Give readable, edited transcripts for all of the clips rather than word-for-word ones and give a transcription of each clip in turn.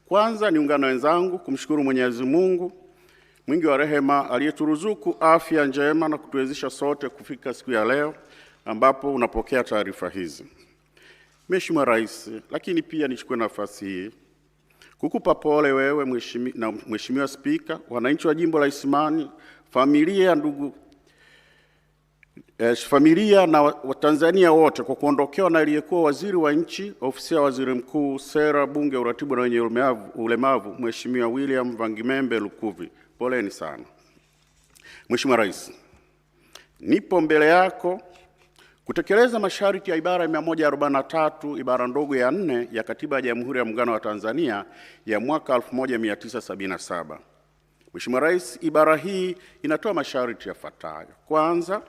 Kwanza niungane wenzangu kumshukuru Mwenyezi Mungu mwingi wa rehema aliyeturuzuku afya njema na kutuwezesha sote kufika siku ya leo ambapo unapokea taarifa hizi. Mheshimiwa Rais, lakini pia nichukue nafasi hii kukupa pole wewe Mheshimiwa Spika, wananchi wa Jimbo la Isimani, familia na Watanzania wote kwa kuondokewa na aliyekuwa waziri wa nchi, ofisi ya waziri mkuu, sera, bunge, uratibu na wenye ulemavu, Mheshimiwa William Vangimembe Lukuvi. Poleni sana. Mheshimiwa Rais, nipo mbele yako kutekeleza masharti ya ibara ya 143 ibara ndogo ya 4 ya Katiba ya Jamhuri ya Muungano wa Tanzania ya mwaka 1977. Mheshimiwa Rais, ibara hii inatoa masharti yafuatayo. Kwanza,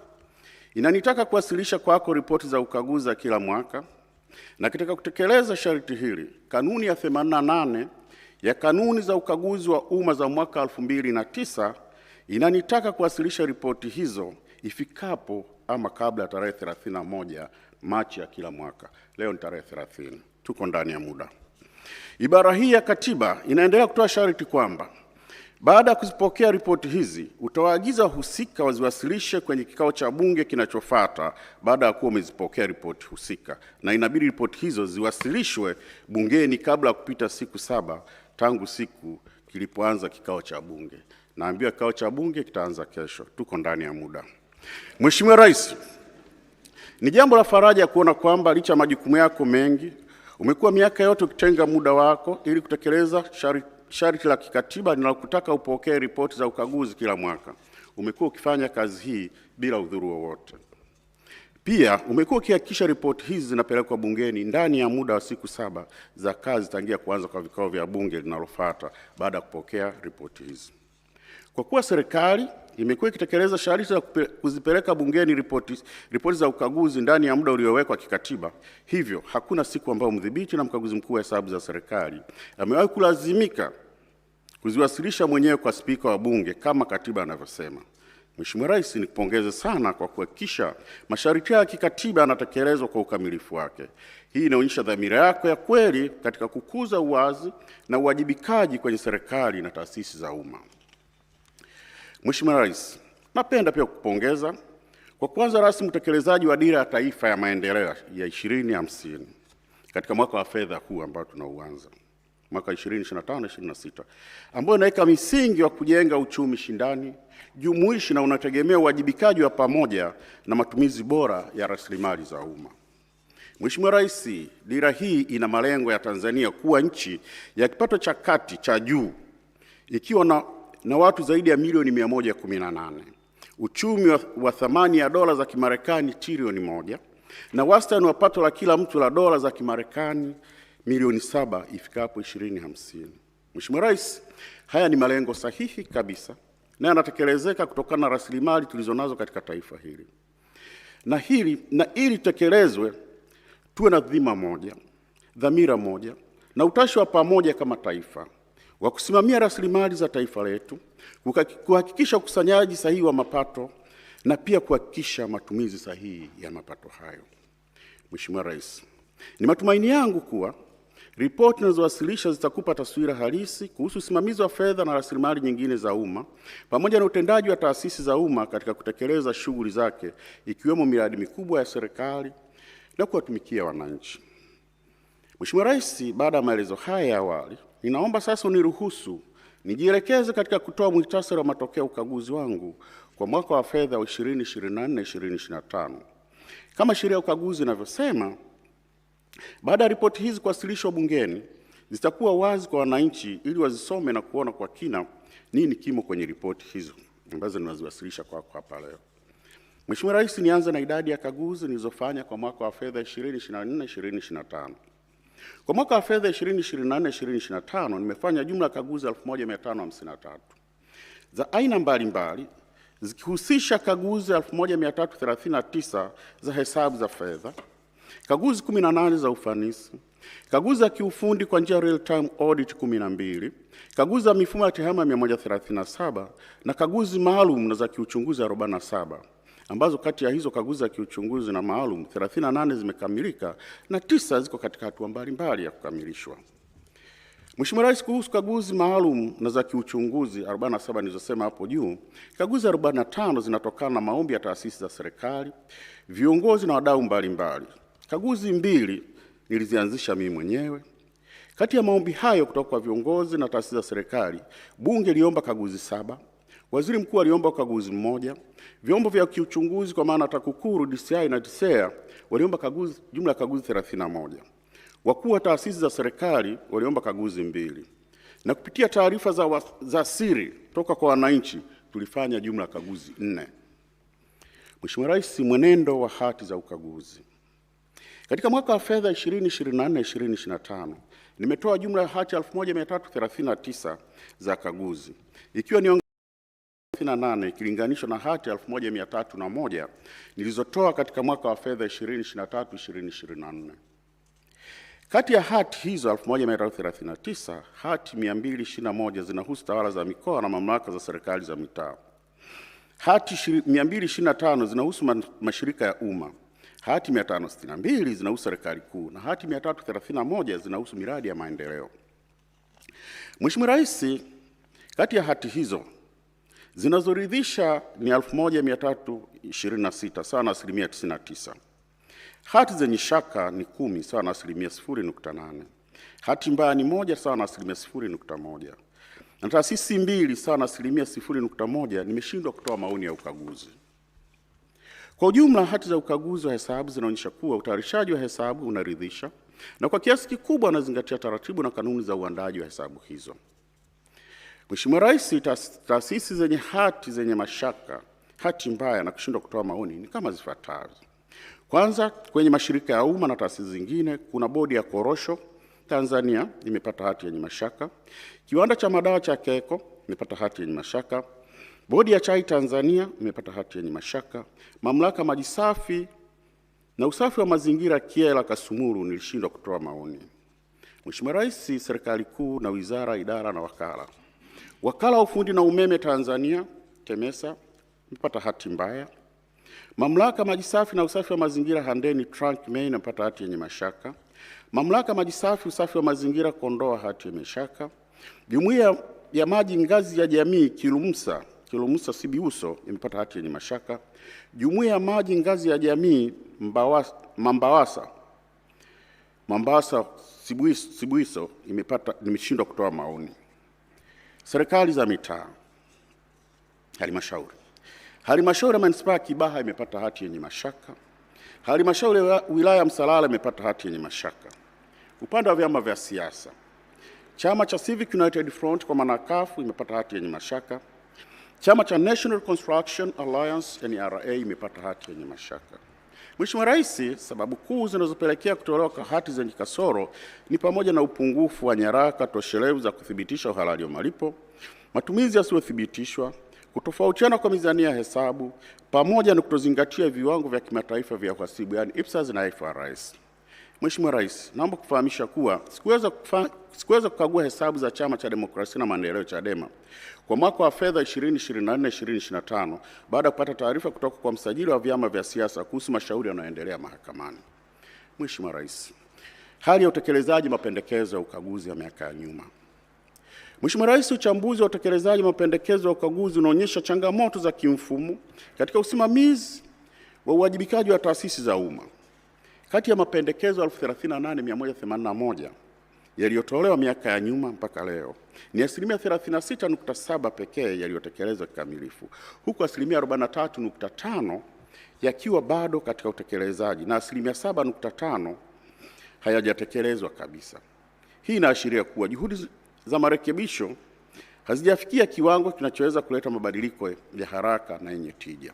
inanitaka kuwasilisha kwako ripoti za ukaguzi za kila mwaka, na katika kutekeleza sharti hili, kanuni ya 88 ya kanuni za ukaguzi wa umma za mwaka 2009 inanitaka kuwasilisha ripoti hizo ifikapo ama kabla ya tarehe 31 Machi ya kila mwaka. Leo ni tarehe 30. Tuko ndani ya muda. Ibara hii ya katiba inaendelea kutoa sharti kwamba baada ya kuzipokea ripoti hizi, utawaagiza husika waziwasilishe kwenye kikao cha bunge kinachofuata baada ya kuwa umezipokea ripoti husika, na inabidi ripoti hizo ziwasilishwe bungeni kabla ya kupita siku 7 tangu siku kilipoanza kikao cha bunge. Naambiwa kikao cha bunge kitaanza kesho. Tuko ndani ya muda. Mheshimiwa Rais, ni jambo la faraja kuona kwamba licha ya majukumu yako mengi, umekuwa miaka yote ukitenga muda wako ili kutekeleza sharti la kikatiba linalokutaka upokee ripoti za ukaguzi kila mwaka. Umekuwa ukifanya kazi hii bila udhuru wowote. Pia umekuwa ukihakikisha ripoti hizi zinapelekwa bungeni ndani ya muda wa siku 7 za kazi tangia kuanza kwa vikao vya bunge linalofuata baada ya kupokea ripoti hizi. Kwa kuwa serikali imekuwa ikitekeleza sharti la kuzipeleka bungeni ripoti za ukaguzi ndani ya muda uliowekwa kikatiba, hivyo hakuna siku ambayo mdhibiti na mkaguzi mkuu wa hesabu za serikali amewahi kulazimika kuziwasilisha mwenyewe kwa spika wa bunge kama katiba anavyosema. Mheshimiwa Rais, nikupongeze sana kwa kuhakikisha masharti ya kikatiba yanatekelezwa kwa ukamilifu wake. Hii inaonyesha dhamira yako ya kweli katika kukuza uwazi na uwajibikaji kwenye serikali na taasisi za umma. Mheshimiwa Rais, napenda pia kukupongeza kwa kuanza rasmi utekelezaji wa Dira ya Taifa ya Maendeleo ya 2050 katika mwaka wa fedha huu ambao tunauanza, mwaka 2025-26, ambao inaweka misingi wa kujenga uchumi shindani, jumuishi na unategemea uwajibikaji wa pamoja na matumizi bora ya rasilimali za umma. Mheshimiwa Rais, dira hii ina malengo ya Tanzania kuwa nchi ya kipato cha kati cha juu ikiwa na watu zaidi ya milioni 118, uchumi wa thamani ya dola za Kimarekani trilioni 1, na wastani wa pato la kila mtu la dola za Kimarekani milioni 7 ifikapo 2050. Mheshimiwa Rais, haya ni malengo sahihi kabisa na yanatekelezeka kutokana na rasilimali tulizonazo katika taifa hili. Na ili tekelezwe, tuwe na dhima moja, dhamira moja na utashi wa pamoja kama taifa wa kusimamia rasilimali za taifa letu, kuhakikisha ukusanyaji sahihi wa mapato na pia kuhakikisha matumizi sahihi ya mapato hayo. Mheshimiwa Rais, ni matumaini yangu kuwa ripoti zinazowasilisha zitakupa taswira halisi kuhusu usimamizi wa fedha na rasilimali nyingine za umma pamoja na utendaji wa taasisi za umma katika kutekeleza shughuli zake, ikiwemo miradi mikubwa ya serikali na kuwatumikia wananchi. Mheshimiwa Rais, baada ya maelezo haya ya awali, ninaomba sasa uniruhusu nijielekeze katika kutoa muhtasari wa matokeo ya ukaguzi wangu kwa mwaka wa fedha wa 2024-2025. Kama sheria ya ukaguzi inavyosema, baada ya ripoti hizi kuwasilishwa bungeni, zitakuwa wazi kwa wananchi ili wazisome na kuona kwa kina nini kimo kwenye ripoti hizo ambazo ninaziwasilisha kwako hapa leo. Mheshimiwa Rais, nianze na idadi ya kaguzi nilizofanya kwa mwaka wa fedha 2024-2025. Kwa mwaka wa fedha 2024-2025 nimefanya jumla ya kaguzi 1553 za aina mbalimbali, zikihusisha kaguzi 1339 za hesabu za fedha, kaguzi 18 za ufanisi, kaguzi za kiufundi kwa njia real time audit 12, kaguzi za mifumo ya tehama 137 na kaguzi maalum na za kiuchunguzi 47, ambazo kati ya hizo kaguzi za kiuchunguzi na maalum 38 zimekamilika na 9 ziko katika hatua mbalimbali ya kukamilishwa. Mheshimiwa Rais, kuhusu kaguzi maalum na za kiuchunguzi 47 nilizosema hapo juu, kaguzi 45 zinatokana na maombi ya taasisi za serikali, viongozi na wadau mbalimbali. Kaguzi 2 nilizianzisha mimi mwenyewe. Kati ya maombi hayo kutoka kwa viongozi na taasisi za serikali, Bunge liomba kaguzi 7, Waziri Mkuu aliomba kaguzi 1, vyombo vya kiuchunguzi kwa maana TAKUKURU, DCI na TCEA waliomba kaguzi, jumla ya kaguzi 31. Wakuu wa taasisi za serikali waliomba kaguzi 2. Na kupitia taarifa za siri toka kwa wananchi tulifanya jumla ya kaguzi 4. Mheshimiwa Rais, mwenendo wa hati za ukaguzi. Katika mwaka wa fedha 2024-2025 nimetoa jumla ya hati 1339 za kaguzi, ikiwa ni 38 ikilinganishwa na hati 1301 nilizotoa katika mwaka wa fedha 2023-2024. Kati ya hati hizo 1339, hati 221 zinahusu tawala za mikoa na mamlaka za serikali za mitaa. Hati 225 zinahusu mashirika ya umma. Hati 562 zinahusu serikali kuu na hati 331 zinahusu miradi ya maendeleo. Mheshimiwa Rais, kati ya hati hizo zinazoridhisha ni 1326 sawa na 99%. Hati zenye shaka ni 10 sawa na 0.8. Hati mbaya ni 1 sawa na 0.1. Na taasisi 2 sawa na 0.1 nimeshindwa kutoa maoni ya ukaguzi. Kwa ujumla, hati za ukaguzi wa hesabu zinaonyesha kuwa utayarishaji wa hesabu unaridhisha na kwa kiasi kikubwa unazingatia taratibu na kanuni za uandaji wa hesabu hizo. Mheshimiwa Rais, taasisi zenye hati zenye mashaka, hati mbaya na kushindwa kutoa maoni ni kama zifuatazo. Kwanza, kwenye mashirika ya umma na taasisi zingine kuna Bodi ya Korosho Tanzania imepata hati yenye mashaka, Kiwanda cha Madawa cha KECO imepata hati yenye mashaka, Bodi ya Chai Tanzania imepata hati yenye mashaka, Mamlaka Maji Safi na Usafi wa Mazingira Kyela Kasumulu nilishindwa kutoa maoni. Mheshimiwa Rais, serikali kuu na wizara, idara na wakala. Wakala wa Ufundi na Umeme Tanzania TEMESA imepata hati mbaya. Mamlaka Maji Safi na Usafi wa Mazingira Handeni Trunk Main imepata hati yenye mashaka. Mamlaka Maji Safi Usafi wa Mazingira Kondoa hati yenye mashaka. Jumuiya ya Maji Ngazi ya Jamii Kilumusa Sibiuso imepata hati yenye mashaka. Jumuiya ya Maji Ngazi ya Jamii Mambawasa Sibuiso nimeshindwa kutoa maoni. Serikali za mitaa. Halmashauri ya Manispaa ya Kibaha imepata hati yenye mashaka. Halmashauri ya Wilaya Msalala imepata hati yenye mashaka. Upande wa vyama vya siasa, Chama cha Civic United Front kwa maana CUF imepata hati yenye mashaka. Chama cha National Construction Alliance NRA imepata hati yenye mashaka. Mheshimiwa Rais, sababu kuu zinazopelekea kutolewa kwa hati zenye kasoro ni pamoja na upungufu wa nyaraka toshelevu za kuthibitisha uhalali wa malipo, matumizi yasiyothibitishwa, kutofautiana kwa mizania ya hesabu, pamoja na kutozingatia viwango vya kimataifa vya uhasibu yani IPSAS na IFRS. Mheshimiwa Rais, naomba kufahamisha kuwa sikuweza kukagua hesabu za Chama cha Demokrasia na Maendeleo Chadema kwa mwaka wa fedha 2024-2025 baada ya kupata taarifa kutoka kwa msajili wa vyama vya siasa kuhusu mashauri yanayoendelea mahakamani. Mheshimiwa Rais, hali ya utekelezaji mapendekezo ya ukaguzi ya miaka ya nyuma. Mheshimiwa Rais, uchambuzi wa utekelezaji mapendekezo ya ukaguzi unaonyesha changamoto za kimfumo katika usimamizi wa uwajibikaji wa taasisi za umma. Kati ya mapendekezo 38,181 yaliyotolewa miaka ya nyuma mpaka leo ni 36.7% pekee yaliyotekelezwa kikamilifu, huku 43.5% yakiwa bado katika utekelezaji na 7.5% hayajatekelezwa kabisa. Hii inaashiria kuwa juhudi za marekebisho hazijafikia kiwango kinachoweza kuleta mabadiliko ya haraka na yenye tija.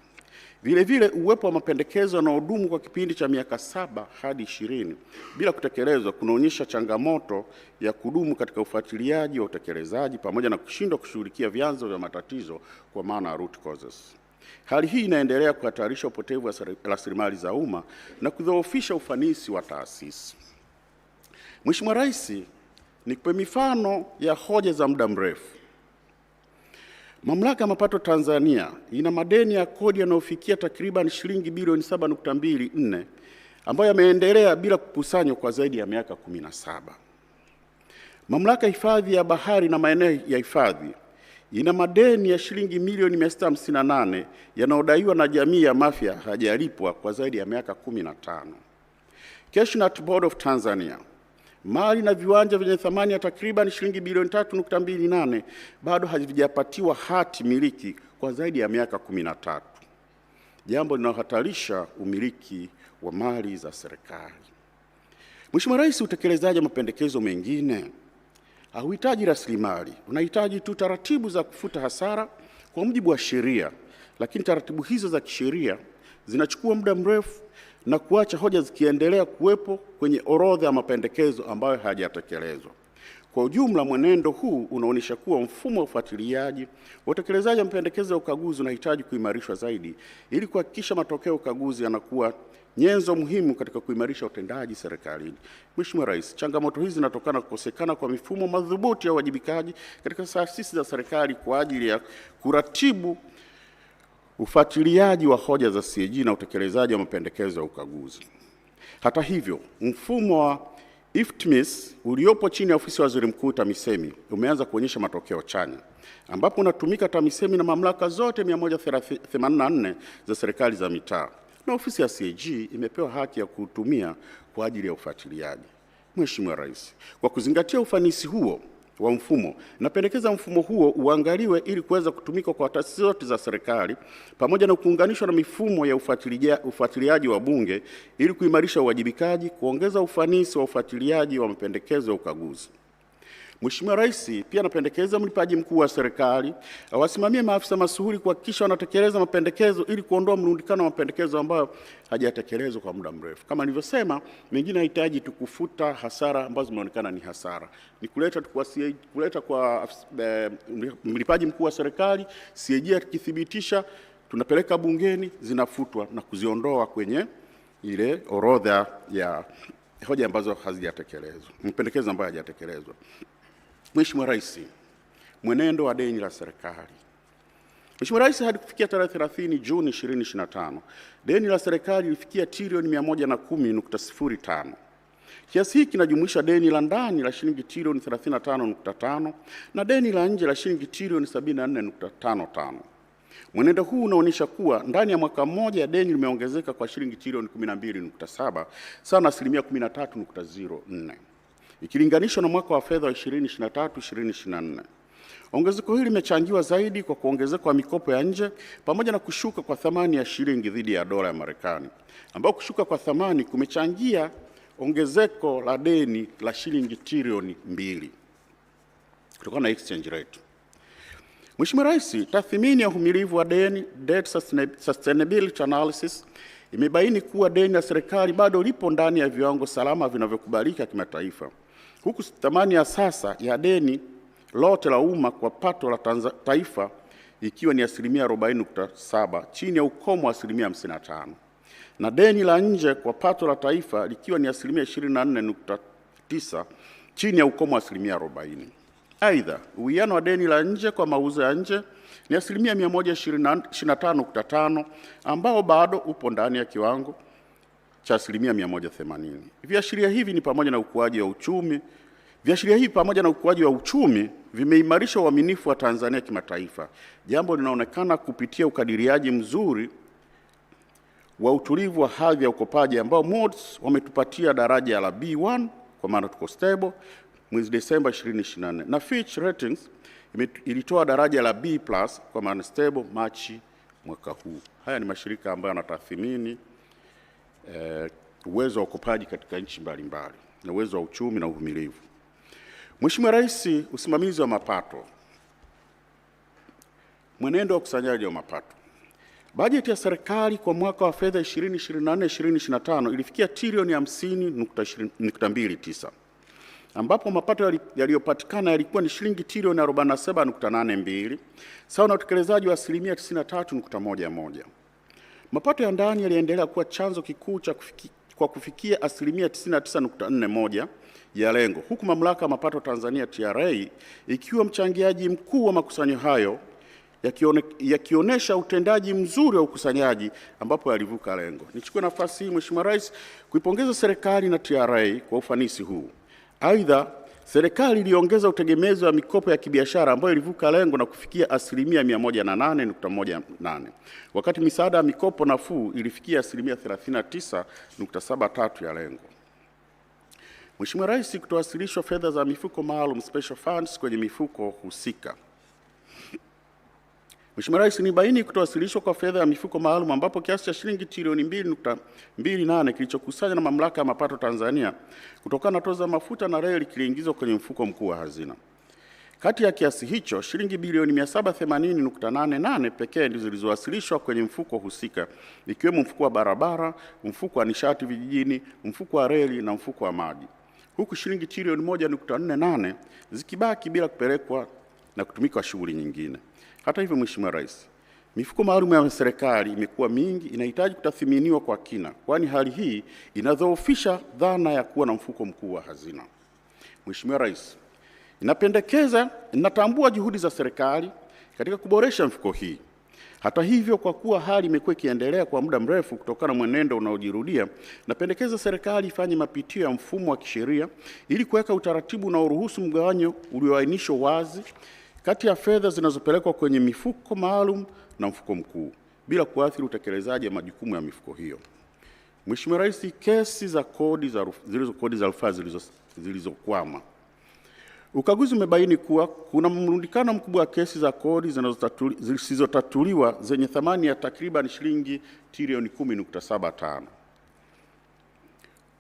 Vile vile, uwepo wa mapendekezo yanayodumu kwa kipindi cha miaka 7 hadi 20 bila kutekelezwa kunaonyesha changamoto ya kudumu katika ufuatiliaji wa utekelezaji pamoja na kushindwa kushughulikia vyanzo vya matatizo kwa maana root causes. Hali hii inaendelea kuhatarisha upotevu wa rasilimali za umma na kudhoofisha ufanisi wa taasisi. Mheshimiwa Rais, nikupe mifano ya hoja za muda mrefu. Mamlaka ya Mapato Tanzania ina madeni ya kodi yanayofikia takriban shilingi bilioni 7.24 ambayo yameendelea bila kukusanywa kwa zaidi ya miaka 17. Mamlaka ya hifadhi ya bahari na maeneo ya hifadhi ina madeni ya shilingi milioni 658 yanayodaiwa na jamii ya Mafia hajalipwa kwa zaidi ya miaka 15. Cashewnut Board of Tanzania, mali na viwanja vyenye thamani ya takriban shilingi bilioni 3.28 bado havijapatiwa hati miliki kwa zaidi ya miaka 13, jambo linalohatarisha umiliki wa mali za serikali. Mheshimiwa Rais, utekelezaji wa mapendekezo mengine hauhitaji rasilimali, unahitaji tu taratibu za kufuta hasara kwa mujibu wa sheria, lakini taratibu hizo za kisheria zinachukua muda mrefu na kuacha hoja zikiendelea kuwepo kwenye orodha ya mapendekezo ambayo hayajatekelezwa. Kwa ujumla, mwenendo huu unaonyesha kuwa mfumo wa ufuatiliaji wa utekelezaji wa mapendekezo ya ukaguzi unahitaji kuimarishwa zaidi ili kuhakikisha matokeo ya ukaguzi yanakuwa nyenzo muhimu katika kuimarisha utendaji serikalini. Mheshimiwa Rais, changamoto hizi zinatokana na kukosekana kwa mifumo madhubuti ya uwajibikaji katika taasisi za serikali kwa ajili ya kuratibu ufuatiliaji wa hoja za CAG na utekelezaji wa mapendekezo ya ukaguzi. Hata hivyo, mfumo wa IFTMIS uliopo chini ya ofisi ya Waziri Mkuu TAMISEMI umeanza kuonyesha matokeo chanya, ambapo unatumika TAMISEMI na mamlaka zote 184 za serikali za mitaa, na ofisi ya CAG imepewa haki ya kutumia kwa ajili ya ufuatiliaji. Mheshimiwa Rais, kwa kuzingatia ufanisi huo wa mfumo, napendekeza mfumo huo uangaliwe ili kuweza kutumika kwa taasisi zote za serikali pamoja na kuunganishwa na mifumo ya ufuatiliaji wa Bunge ili kuimarisha uwajibikaji, kuongeza ufanisi wa ufuatiliaji wa mapendekezo ya ukaguzi. Mheshimiwa Rais, pia napendekeza mlipaji mkuu wa serikali awasimamie maafisa masuhuri kuhakikisha wanatekeleza mapendekezo ili kuondoa mrundikano wa mapendekezo ambayo hajatekelezwa kwa muda mrefu. Kama nilivyosema, mengine hahitaji tu kufuta hasara ambazo zimeonekana ni hasara, ni kuleta kwa mlipaji mkuu wa serikali, CAG akithibitisha, tunapeleka bungeni, zinafutwa na kuziondoa kwenye ile orodha ya hoja ambazo hazijatekelezwa, mapendekezo ambayo hayajatekelezwa. Mheshimiwa Rais, mwenendo wa deni la serikali. Mheshimiwa Rais, hadi kufikia tarehe 30 Juni 2025, deni la serikali lilifikia trilioni 110.05. Kiasi hiki kinajumuisha deni la ndani la shilingi trilioni 35.5 na deni la nje la shilingi trilioni 74.55. Mwenendo huu unaonyesha kuwa ndani ya mwaka mmoja deni limeongezeka kwa shilingi trilioni 12.7 sawa na asilimia 13.04 ikilinganishwa na mwaka wa fedha wa 2023/2024. Ongezeko hili limechangiwa zaidi kwa kuongezeka kwa mikopo ya nje pamoja na kushuka kwa thamani ya shilingi dhidi ya dola ya Marekani, ambao kushuka kwa thamani kumechangia ongezeko la deni la shilingi trilioni 2 kutokana na exchange rate. Mheshimiwa Rais, tathmini ya uhimilivu wa deni, debt sustainability analysis, imebaini kuwa deni la serikali bado lipo ndani ya viwango salama vinavyokubalika kimataifa, huku thamani ya sasa ya deni lote la umma kwa pato la taifa ikiwa ni asilimia 40.7 chini ya ukomo wa asilimia 55, na deni la nje kwa pato la taifa likiwa ni asilimia 24.9 chini ya ukomo wa asilimia 40. Aidha, uwiano wa deni la nje kwa mauzo ya nje ni asilimia 125.5 ambao bado upo ndani ya kiwango cha asilimia 180. Viashiria hivi pamoja na ukuaji wa uchumi vimeimarisha uaminifu wa Tanzania kimataifa, jambo linaonekana kupitia ukadiriaji mzuri wa utulivu wa hadhi ya ukopaji ambao Moody's wametupatia daraja la B1 kwa maana tuko stable mwezi Desemba 2024, na Fitch Ratings ilitoa daraja la B+ kwa maana stable Machi mwaka huu. Haya ni mashirika ambayo yanatathmini uwezo wa ukopaji katika nchi mbalimbali na uwezo wa uchumi na uvumilivu. Mheshimiwa Rais, usimamizi wa mapato. Mwenendo wa ukusanyaji wa mapato. Bajeti ya serikali kwa mwaka wa fedha 2024/2025 ilifikia trilioni 50.29, ambapo mapato yaliyopatikana yalikuwa ni shilingi trilioni 47.82 sawa na utekelezaji wa asilimia 93.11. Mapato ya ndani yaliendelea kuwa chanzo kikuu kwa kufikia asilimia 99.41 ya lengo, huku mamlaka ya mapato Tanzania TRA ikiwa mchangiaji mkuu wa makusanyo hayo, yakionyesha utendaji mzuri wa ukusanyaji ambapo yalivuka lengo. Nichukue nafasi hii Mheshimiwa Rais kuipongeza serikali na TRA kwa ufanisi huu. Aidha, serikali iliongeza utegemezi wa mikopo ya kibiashara ambayo ilivuka lengo na kufikia 108.18%, wakati misaada ya mikopo nafuu ilifikia 39.73% ya lengo. Mheshimiwa Rais, kutowasilishwa fedha za mifuko maalum special funds kwenye mifuko husika. Mheshimiwa Rais, nibaini kutowasilishwa kwa fedha ya mifuko maalum ambapo kiasi cha shilingi trilioni 2.28 kilichokusanywa na Mamlaka ya Mapato Tanzania kutokana na tozo za mafuta na reli kiliingizwa kwenye mfuko mkuu wa hazina. Kati ya kiasi hicho, shilingi bilioni 780.88 pekee ndizo zilizowasilishwa kwenye mfuko husika, ikiwemo mfuko wa barabara, mfuko wa nishati vijijini, mfuko wa reli na mfuko wa maji, huku shilingi trilioni 1.48 zikibaki bila kupelekwa na kutumika kwa shughuli nyingine. Hata hivyo, Mheshimiwa Rais, mifuko maalum ya serikali imekuwa mingi, inahitaji kutathminiwa kwa kina, kwani hali hii inadhoofisha dhana ya kuwa na mfuko mkuu wa hazina. Mheshimiwa Rais, ninatambua juhudi za serikali katika kuboresha mifuko hii. Hata hivyo, kwa kuwa hali imekuwa ikiendelea kwa muda mrefu kutokana na mwenendo unaojirudia, napendekeza serikali ifanye mapitio ya mfumo wa kisheria ili kuweka utaratibu unaoruhusu mgawanyo ulioainishwa wazi kati ya fedha zinazopelekwa kwenye mifuko maalum na mfuko mkuu bila kuathiri utekelezaji wa majukumu ya mifuko hiyo. Mheshimiwa Rais, kesi za kodi za rufaa zilizokwama. Ukaguzi umebaini kuwa kuna mrundikano mkubwa wa kesi za kodi zisizotatuliwa zenye thamani ya takriban shilingi trilioni 10.75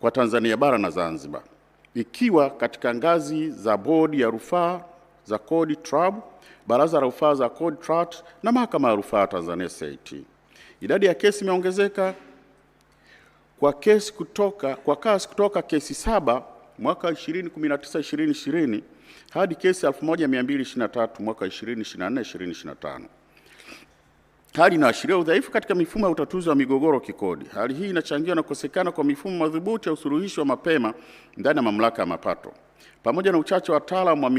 kwa Tanzania bara na Zanzibar, ikiwa katika ngazi za bodi ya rufaa za kodi TRAB, baraza la rufaa za kodi TRAT na mahakama ya rufaa Tanzania CIT. Idadi ya kesi imeongezeka kwa kasi kutoka kesi 7 mwaka 2019-2020 hadi kesi 1223 mwaka 2024-2025. Hali inaashiria udhaifu katika mifumo ya utatuzi wa migogoro kikodi. Hali hii inachangiwa na kukosekana kwa mifumo madhubuti ya usuluhishi wa mapema ndani ya Mamlaka ya Mapato, pamoja na uchache wa wataalamu wa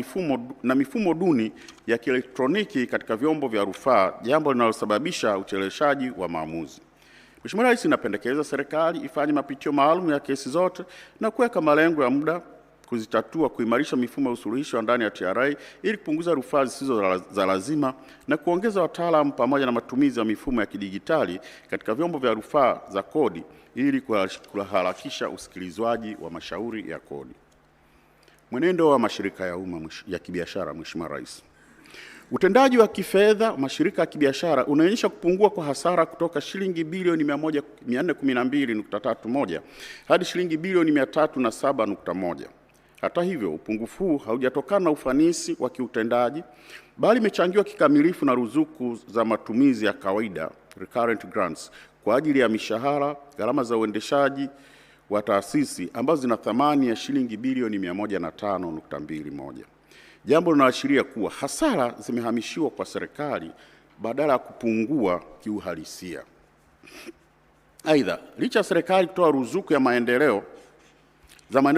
mifumo duni ya kielektroniki katika vyombo vya rufaa, jambo linalosababisha ucheleweshaji wa maamuzi. Mheshimiwa Rais, napendekeza serikali ifanye mapitio maalum ya kesi zote na kuweka malengo ya muda kuzitatua, kuimarisha mifumo ya usuluhishi wa ndani ya TRA ili kupunguza rufaa zisizo za lazima na kuongeza wataalamu pamoja na matumizi ya mifumo ya kidijitali katika vyombo vya rufaa za kodi ili kuharakisha usikilizwaji wa mashauri ya kodi. Mwenendo wa mashirika ya umma ya kibiashara. Mheshimiwa Rais, utendaji wa kifedha mashirika ya kibiashara unaonyesha kupungua kwa hasara kutoka shilingi bilioni 412.31 hadi shilingi bilioni 307.1. Hata hivyo, upungufu huu haujatokana na ufanisi wa kiutendaji, bali imechangiwa kikamilifu na ruzuku za matumizi ya kawaida recurrent grants kwa ajili ya mishahara, gharama za uendeshaji wa taasisi ambazo zina thamani ya shilingi bilioni 105.21. Jambo linaloashiria kuwa hasara zimehamishiwa kwa serikali badala ya kupungua kiuhalisia. Aidha, licha ya serikali kutoa ruzuku ya maendeleo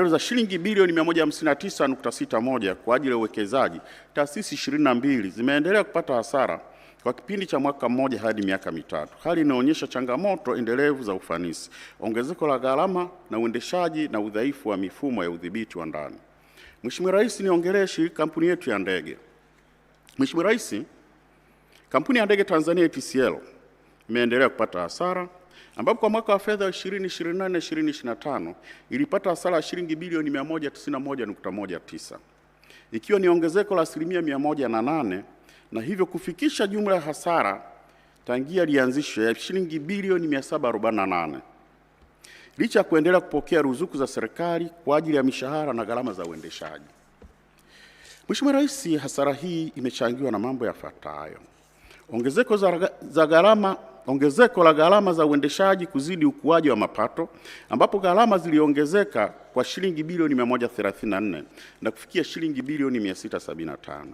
za shilingi bilioni 159.61 kwa ajili ya uwekezaji, taasisi 22 zimeendelea kupata hasara kwa kipindi cha mwaka mmoja hadi miaka mitatu. Hali inaonyesha changamoto endelevu za ufanisi, ongezeko la gharama na uendeshaji na udhaifu wa mifumo ya udhibiti wa ndani. Mheshimiwa Rais, niongelee kampuni yetu ya ndege. Mheshimiwa Rais, kampuni ya ndege Tanzania ATCL imeendelea kupata hasara ambapo kwa mwaka wa fedha 2024-2025 ilipata hasara ya shilingi bilioni 191.19, ikiwa ni ongezeko la 108% na hivyo kufikisha jumla ya hasara tangia lianzishwe ya shilingi bilioni 748. Licha ya kuendelea kupokea ruzuku za serikali kwa ajili ya mishahara na gharama za uendeshaji. Mheshimiwa Rais, hasara hii imechangiwa na mambo yafuatayo: ongezeko la gharama za uendeshaji kuzidi ukuaji wa mapato, ambapo gharama ziliongezeka kwa shilingi bilioni 134 na kufikia shilingi bilioni 675.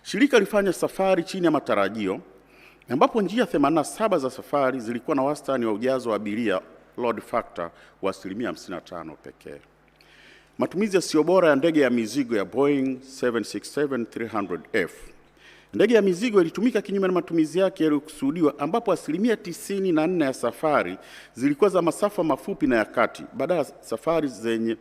Shirika lifanya safari chini ya matarajio, ambapo njia 87 za safari zilikuwa na wastani wa ujazo wa abiria load factor wa 55% pekee. Matumizi yasiyo bora ya ndege ya mizigo ya Boeing 767-300F. Ndege ya mizigo ilitumika kinyume na matumizi yake yaliyokusudiwa, ambapo 94% ya safari zilikuwa za masafa mafupi na ya kati badala ya safari zenye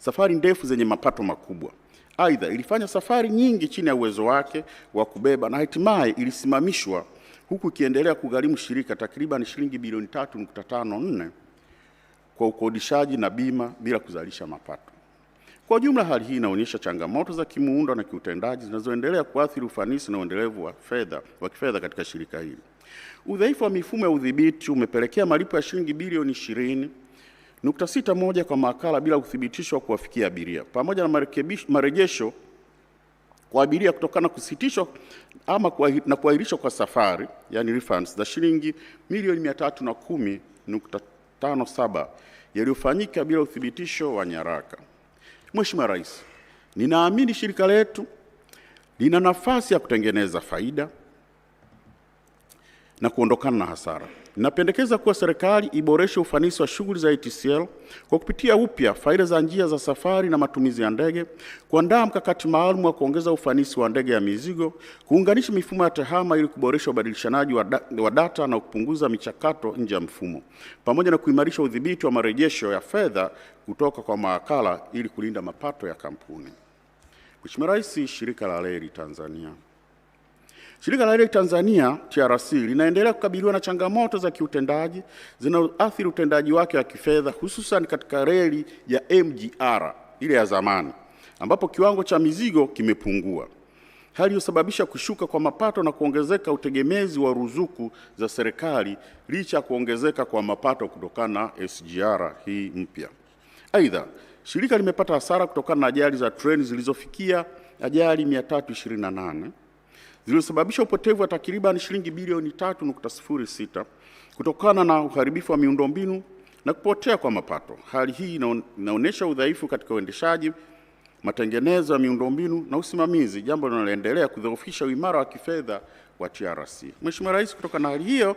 safari ndefu zenye mapato makubwa. Aidha, ilifanya safari nyingi chini ya uwezo wake wa kubeba na hatimaye ilisimamishwa, huku ikiendelea kugharimu shirika takriban shilingi bilioni 3.54 kwa ukodishaji na bima bila kuzalisha mapato. Kwa jumla, hali hii inaonyesha changamoto za kimuundo na kiutendaji zinazoendelea kuathiri ufanisi na uendelevu wa kifedha katika shirika hili. Udhaifu wa mifumo ya udhibiti umepelekea malipo ya shilingi bilioni 20.61 kwa mawakala bila uthibitisho wa kuwafikia abiria, pamoja na marejesho kwa abiria kutokana na kusitishwa ama kuahirishwa kwa safari, yani refunds, za shilingi milioni 310.57 yaliyofanyika bila uthibitisho wa nyaraka. Mheshimiwa Rais, ninaamini shirika letu lina nafasi ya kutengeneza faida na kuondokana na hasara. Ninapendekeza kuwa serikali iboreshe ufanisi wa shughuli za ATCL kwa kupitia upya faida za njia za safari na matumizi ya ndege, kuandaa mkakati maalum wa kuongeza ufanisi wa ndege ya mizigo, kuunganisha mifumo ya tehama ili kuboresha ubadilishanaji wa data na kupunguza michakato nje ya mfumo, pamoja na kuimarisha udhibiti wa marejesho ya fedha kutoka kwa mawakala ili kulinda mapato ya kampuni. Mheshimiwa Rais, Shirika la Reli Tanzania. Shirika la Reli Tanzania TRC linaendelea kukabiliwa na changamoto za kiutendaji zinazoathiri utendaji wake wa kifedha, hususan katika reli ya MGR ile ya zamani, ambapo kiwango cha mizigo kimepungua, hali iliyosababisha kushuka kwa mapato na kuongezeka utegemezi wa ruzuku za serikali licha ya kuongezeka kwa mapato kutokana na SGR hii mpya. Aidha, shirika limepata hasara kutokana na ajali za treni zilizofikia ajali 328 zilizosababisha upotevu wa takriban shilingi bilioni 3.06 kutokana na uharibifu wa miundombinu na kupotea kwa mapato. Hali hii inaonyesha udhaifu katika uendeshaji, matengenezo ya miundombinu na usimamizi, jambo linaloendelea kudhoofisha uimara wa kifedha wa TRC. Mheshimiwa Rais, kutokana na hali hiyo,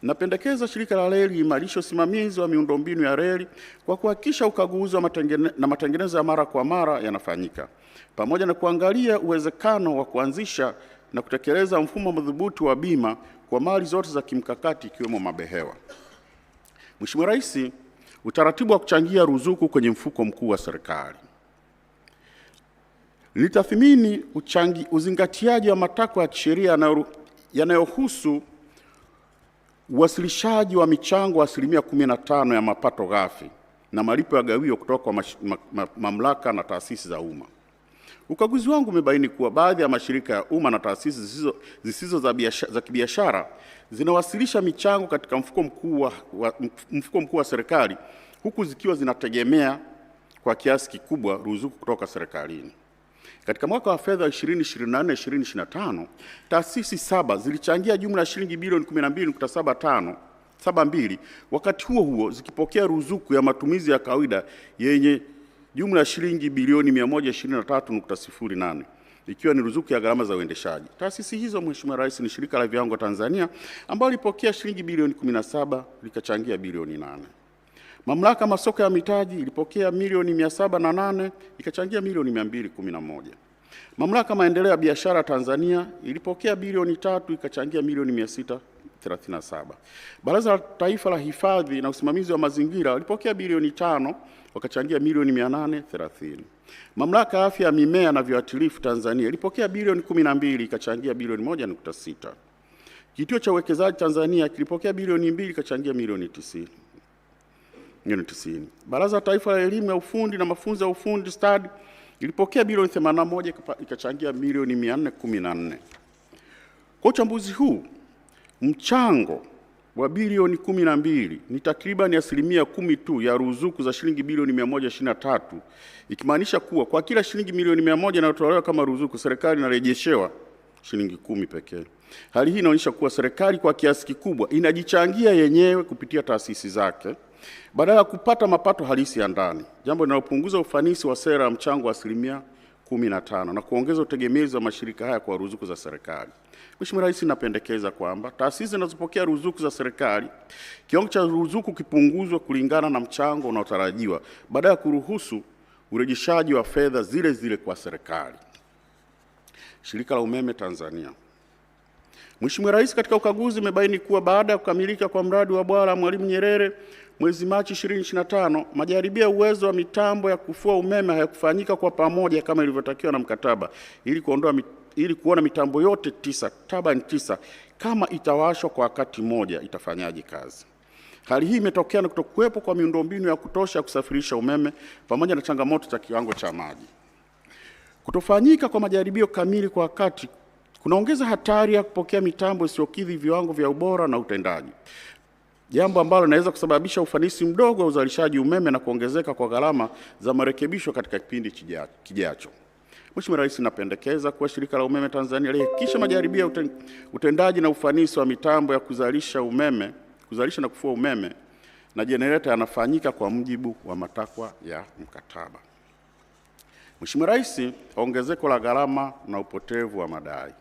napendekeza shirika la reli liimarishe usimamizi wa miundombinu ya reli kwa kuhakikisha ukaguzi wa matengenezo ya mara kwa mara yanafanyika, pamoja na kuangalia uwezekano wa kuanzisha na kutekeleza mfumo madhubuti wa bima kwa mali zote za kimkakati ikiwemo mabehewa. Mheshimiwa Rais, utaratibu wa kuchangia ruzuku kwenye mfuko mkuu wa serikali. Litathmini uzingatiaji wa matakwa ya kisheria yanayohusu uwasilishaji wa michango wa 15% ya mapato ghafi na malipo ya gawio kutoka kwa mamlaka na taasisi za umma. Ukaguzi wangu umebaini kuwa baadhi ya mashirika ya umma na taasisi zisizo za kibiashara zinawasilisha michango katika mfuko mkuu wa serikali, huku zikiwa zinategemea kwa kiasi kikubwa ruzuku kutoka serikalini. Katika mwaka wa fedha 2024-2025, taasisi 7 zilichangia jumla ya shilingi bilioni 12.72, wakati huo zikipokea ruzuku ya matumizi ya kawaida yenye jumla ya shilingi bilioni 123.08, ikiwa ni ruzuku ya gharama za uendeshaji. Taasisi hizo, Mheshimiwa Rais, ni Shirika la Viwango Tanzania ambalo lilipokea shilingi bilioni 17 likachangia bilioni 8. Mamlaka masoko ya mitaji ilipokea milioni 708 ikachangia milioni 211. Mamlaka maendeleo ya biashara Tanzania ilipokea bilioni 3 ikachangia milioni 637. Baraza la Taifa la Hifadhi na Usimamizi wa Mazingira walipokea bilioni 5 wakachangia milioni 830. Mamlaka ya Afya ya Mimea na Viuatilifu Tanzania ilipokea bilioni 12 ikachangia bilioni 1.6. Kituo cha Uwekezaji Tanzania kilipokea bilioni 2 ikachangia milioni 90. Baraza la Taifa la Elimu ya Ufundi na Mafunzo ya Ufundi Stadi ilipokea bilioni 81 ikachangia milioni 414. Kwa uchambuzi huu, mchango wa bilioni 12 ni takriban 10% tu ya ruzuku za shilingi bilioni 123, ikimaanisha kuwa kwa kila shilingi milioni 100 inayotolewa kama ruzuku, serikali inarejeshewa shilingi 10 pekee. Hali hii inaonyesha kuwa serikali kwa kiasi kikubwa inajichangia yenyewe kupitia taasisi zake badala ya kupata mapato halisi ya ndani, jambo linalopunguza ufanisi wa sera ya mchango wa 15% na kuongeza utegemezi wa mashirika haya kwa ruzuku za serikali. Mheshimiwa Rais, napendekeza kwamba taasisi zinazopokea ruzuku za serikali, kiwango cha ruzuku kipunguzwe kulingana na mchango unaotarajiwa badala ya kuruhusu urejeshaji wa fedha zile zile kwa serikali. Shirika la Umeme Tanzania. Mheshimiwa Rais, katika ukaguzi imebaini kuwa baada ya kukamilika kwa mradi wa bwawa la Mwalimu Nyerere mwezi Machi 2025, majaribio ya uwezo wa mitambo ya kufua umeme hayakufanyika kwa pamoja kama ilivyotakiwa na mkataba ili kuona mitambo yote turbine 9 kama itawashwa kwa wakati mmoja itafanyaje kazi. Hali hii imetokea na kutokuwepo kwa miundombinu ya kutosha kusafirisha umeme pamoja na changamoto za kiwango cha maji. Kutofanyika kwa majaribio kamili kwa wakati kunaongeza hatari ya kupokea mitambo isiyokidhi viwango vya ubora na utendaji, jambo ambalo linaweza kusababisha ufanisi mdogo wa uzalishaji umeme na kuongezeka kwa gharama za marekebisho katika kipindi kijacho. Mheshimiwa Rais, napendekeza kuwa Shirika la Umeme Tanzania lihakikishe majaribio ya utendaji na ufanisi wa mitambo ya kuzalisha na kufua umeme na jenereta yanafanyika kwa mujibu wa matakwa ya mkataba. Mheshimiwa Rais, ongezeko la gharama na upotevu wa madai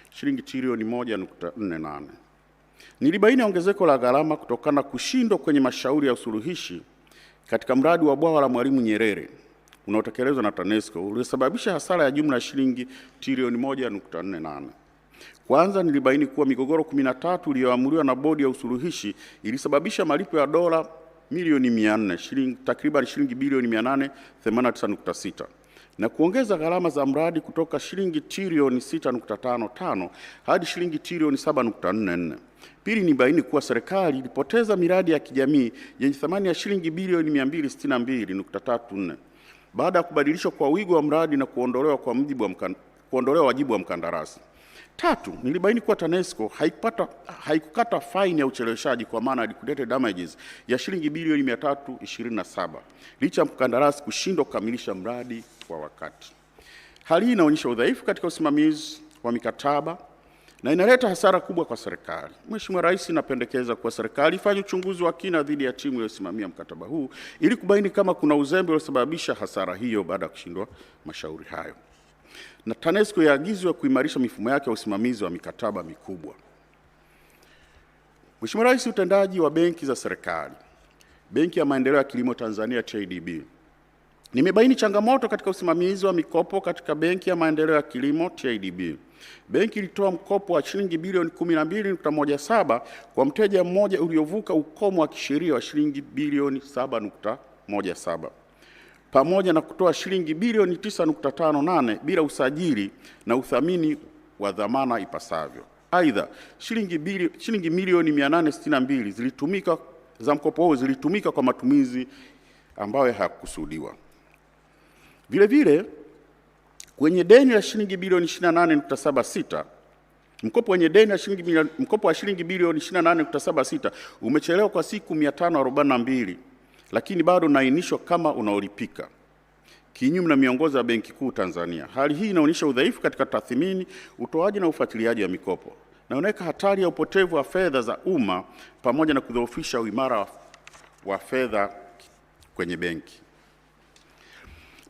shilingi trilioni 1.48. Nilibaini ongezeko la gharama kutokana na kushindwa kwenye mashauri ya usuluhishi katika mradi wa bwawa la Mwalimu Nyerere unaotekelezwa na TANESCO uliosababisha hasara ya jumla ya shilingi trilioni 1.48. Kwanza, nilibaini kuwa migogoro 13 iliyoamuliwa na bodi ya usuluhishi ilisababisha malipo ya dola milioni 400, takriban shilingi bilioni 889.6, na kuongeza gharama za mradi kutoka shilingi trilioni 6.55 hadi shilingi trilioni 7.44. Pili, nilibaini kuwa serikali ilipoteza miradi ya kijamii yenye thamani ya shilingi bilioni 262.34 baada ya kubadilishwa kwa wigo wa mradi na kuondolewa wajibu wa mkandarasi. Tatu, nilibaini kuwa TANESCO haikukata faini ya ucheleweshaji kwa maana liquidated damages ya shilingi bilioni 327 licha ya mkandarasi kushindwa kukamilisha mradi kwa wakati. Hali hii inaonyesha udhaifu katika usimamizi wa mikataba na inaleta hasara kubwa kwa serikali. Mheshimiwa Rais, napendekeza kuwa serikali ifanye uchunguzi wa kina dhidi ya timu iliyosimamia mkataba huu ili kubaini kama kuna uzembe uliosababisha hasara hiyo baada ya kushindwa mashauri hayo. Na TANESCO yaagizwe kuimarisha mifumo yake ya usimamizi wa mikataba mikubwa. Mheshimiwa Rais, utendaji wa benki za serikali. Benki ya Maendeleo ya Kilimo Tanzania TADB. Nimebaini changamoto katika usimamizi wa mikopo katika Benki ya Maendeleo ya Kilimo TADB. Benki ilitoa mkopo wa shilingi bilioni 12.17 kwa mteja mmoja uliovuka ukomo wa kisheria wa shilingi bilioni 7.17. pamoja na kutoa shilingi bilioni 9.58 bila usajili na uthamini wa dhamana ipasavyo. Aidha, shilingi milioni 862 za mkopo huo zilitumika kwa matumizi ambayo hayakusudiwa. Vile vile, kwenye deni la shilingi bilioni 28.76, mkopo wa shilingi bilioni 28.76 umechelewa kwa siku 542, lakini bado unainishwa kama unaolipika, kinyume na miongozo ya Benki Kuu Tanzania. Hali hii inaonyesha udhaifu katika tathmini, utoaji na ufuatiliaji wa mikopo na unaweka hatari ya upotevu wa fedha za umma pamoja na kudhoofisha uimara wa fedha kwenye benki.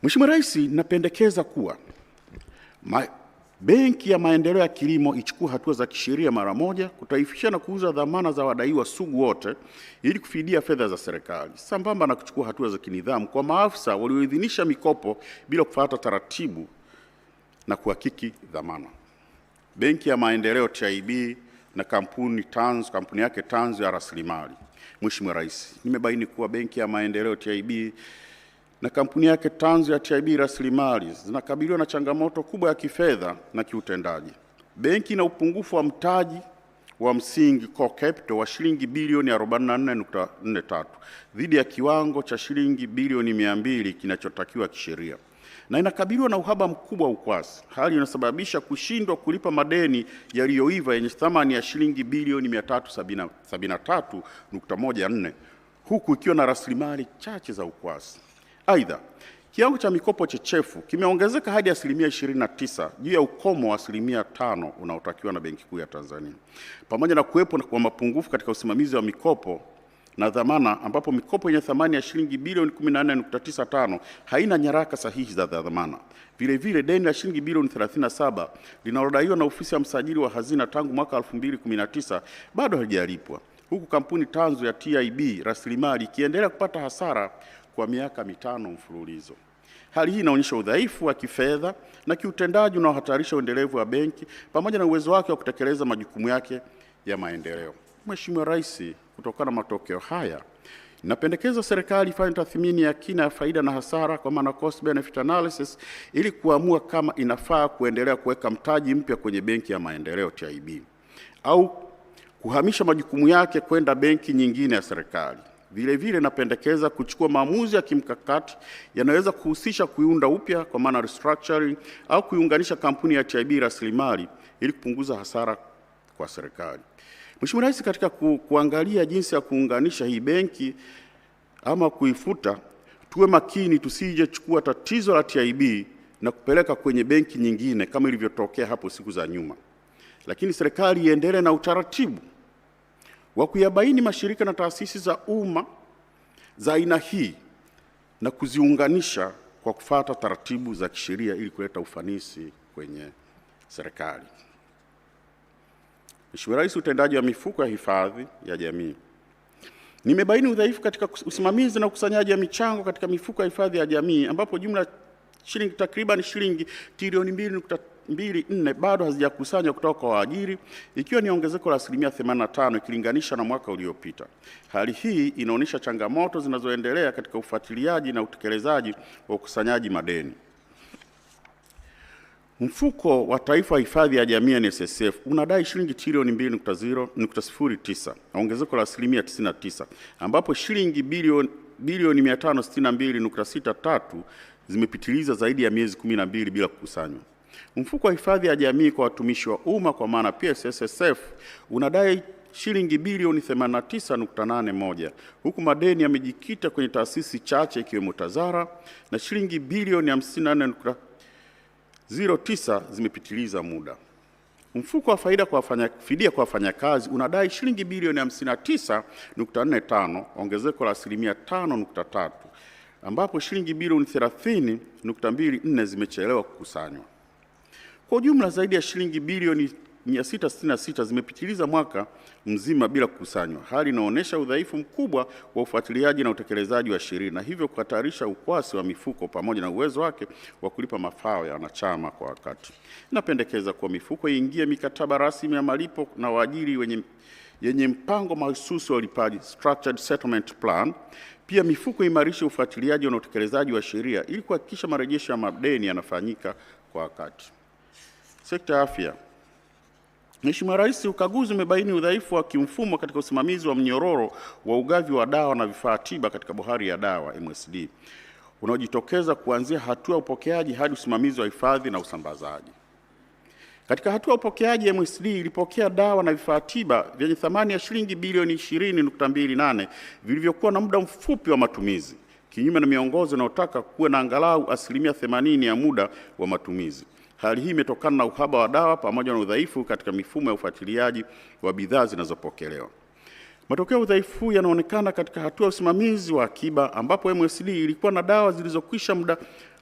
Mheshimiwa Rais, napendekeza kuwa Benki ya Maendeleo ya Kilimo ichukue hatua za kisheria mara moja kutaifisha na kuuza dhamana za wadaiwa sugu wote ili kufidia fedha za serikali, sambamba na kuchukua hatua za kinidhamu kwa maafisa walioidhinisha mikopo bila kufuata taratibu na kuhakiki dhamana. Benki ya Maendeleo TIB na kampuni yake Tanzu ya Rasilimali. Mheshimiwa Rais, nimebaini kuwa Benki ya Maendeleo TIB na kampuni yake Tanzu ya TIB Rasilimali zinakabiliwa na changamoto kubwa ya kifedha na kiutendaji. Benki ina upungufu wa mtaji wa msingi core capital wa shilingi bilioni 44.43 dhidi ya kiwango cha shilingi bilioni 200 kinachotakiwa kisheria, na inakabiliwa na uhaba mkubwa wa ukwasi, hali inasababisha kushindwa kulipa madeni yaliyoiva yenye thamani ya shilingi bilioni 373.14 huku ikiwa na rasilimali chache za ukwasi. Aidha, kiwango cha mikopo chechefu kimeongezeka hadi 29% juu ya ukomo wa 5% unaotakiwa na Benki Kuu ya Tanzania, pamoja na kuwepo kwa mapungufu katika usimamizi wa mikopo na dhamana, ambapo mikopo yenye thamani ya shilingi bilioni 14.95 haina nyaraka sahihi za dhamana. Vile vile, deni la shilingi bilioni 37 linalodaiwa na Ofisi ya Msajili wa Hazina tangu mwaka 2019 bado halijalipwa, huku kampuni Tanzu ya TIB Rasilimali ikiendelea kupata hasara kwa miaka 5 mfululizo. Hali hii inaonyesha udhaifu wa kifedha na kiutendaji unaohatarisha uendelevu wa benki pamoja na uwezo wake wa kutekeleza majukumu yake ya maendeleo. Mheshimiwa Rais, kutokana na matokeo haya, napendekeza serikali ifanye tathmini ya kina ya faida na hasara kwa maana cost benefit analysis ili kuamua kama inafaa kuendelea kuweka mtaji mpya kwenye Benki ya Maendeleo TIB au kuhamisha majukumu yake kwenda benki nyingine ya serikali. Vile vile napendekeza kuchukua maamuzi ya kimkakati yanaweza kuhusisha kuiunda upya kwa maana restructuring au kuiunganisha kampuni ya TIB rasilimali ili kupunguza hasara kwa serikali. Mheshimiwa Rais, katika kuangalia jinsi ya kuunganisha hii benki ama kuifuta, tuwe makini tusije chukua tatizo la TIB na kupeleka kwenye benki nyingine kama ilivyotokea hapo siku za nyuma. Lakini serikali iendelee na utaratibu wa kuyabaini mashirika na taasisi za umma za aina hii na kuziunganisha kwa kufuata taratibu za kisheria ili kuleta ufanisi kwenye serikali. Mheshimiwa Rais, utendaji wa mifuko ya hifadhi ya jamii. Nimebaini udhaifu katika usimamizi na ukusanyaji wa michango katika mifuko ya hifadhi ya jamii ambapo jumla takriban shilingi trilioni 2.24 bado hazijakusanywa kutoka kwa waajiri, ikiwa ni ongezeko la 85% ikilinganisha na mwaka uliopita. Hali hii inaonyesha changamoto zinazoendelea katika ufuatiliaji na utekelezaji wa ukusanyaji madeni. Mfuko wa Taifa wa Hifadhi ya Jamii NSSF unadai shilingi trilioni 2.09, ongezeko la 99%, ambapo shilingi bilioni 562.63 zimepitiliza zaidi ya miezi 12 bila kukusanywa. Mfuko wa Hifadhi ya Jamii kwa watumishi wa umma kwa maana PSSSF unadai shilingi bilioni 89.81, huku madeni yamejikita kwenye taasisi chache ikiwemo TAZARA na shilingi bilioni 54.09 zimepitiliza muda. Mfuko wa fidia kwa wafanyakazi unadai shilingi bilioni 59.45, ongezeko la 5.3%, ambapo shilingi bilioni 30.24 zimechelewa kukusanywa. Kwa ujumla zaidi ya shilingi bilioni 666 zimepitiliza mwaka mzima bila kukusanywa. Hali inaonyesha udhaifu mkubwa wa ufuatiliaji na utekelezaji wa sheria na hivyo kuhatarisha ukwasi wa mifuko pamoja na uwezo wake wa kulipa mafao ya wanachama kwa wakati. Napendekeza kwa mifuko iingie mikataba rasmi ya malipo na waajiri yenye mpango mahususi wa ulipaji, structured settlement plan. Pia mifuko imarishe ufuatiliaji na utekelezaji wa sheria ili kuhakikisha marejesho ya madeni yanafanyika kwa wakati. Sekta ya afya. Mheshimiwa Rais, ukaguzi umebaini udhaifu wa kimfumo katika usimamizi wa mnyororo wa ugavi wa dawa na vifaa tiba katika bohari ya dawa MSD, unaojitokeza kuanzia hatua ya upokeaji hadi usimamizi wa hifadhi na usambazaji. Katika hatua ya upokeaji, MSD ilipokea dawa na vifaa tiba vyenye thamani ya shilingi bilioni 20.28 vilivyokuwa na muda mfupi wa matumizi, kinyume na miongozo inayotaka kuwe na angalau 80% ya muda wa matumizi. Hali hii imetokana na uhaba wa dawa pamoja na udhaifu katika mifumo ya ufuatiliaji wa bidhaa zinazopokelewa. Matokeo ya udhaifu yanaonekana katika hatua ya usimamizi wa akiba ambapo MSD ilikuwa na dawa zilizokwisha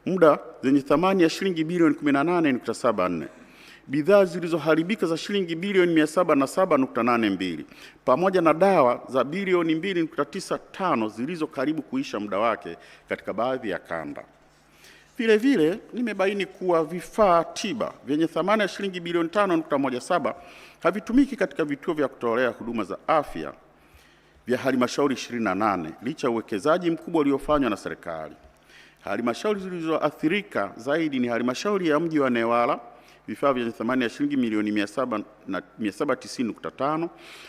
muda zenye thamani ya shilingi bilioni 18.74, bidhaa zilizoharibika za shilingi bilioni 707.82 pamoja na dawa za bilioni 2.95 zilizo karibu kuisha muda wake katika baadhi ya kanda. Vile vile nimebaini kuwa vifaa tiba vyenye thamani ya shilingi bilioni 5.17 havitumiki katika vituo vya kutolea huduma za afya vya halmashauri 28 licha ya uwekezaji mkubwa uliofanywa na serikali. Halmashauri zilizoathirika zaidi ni halmashauri ya mji wa Newala, vifaa vyenye thamani ya shilingi milioni 790.5,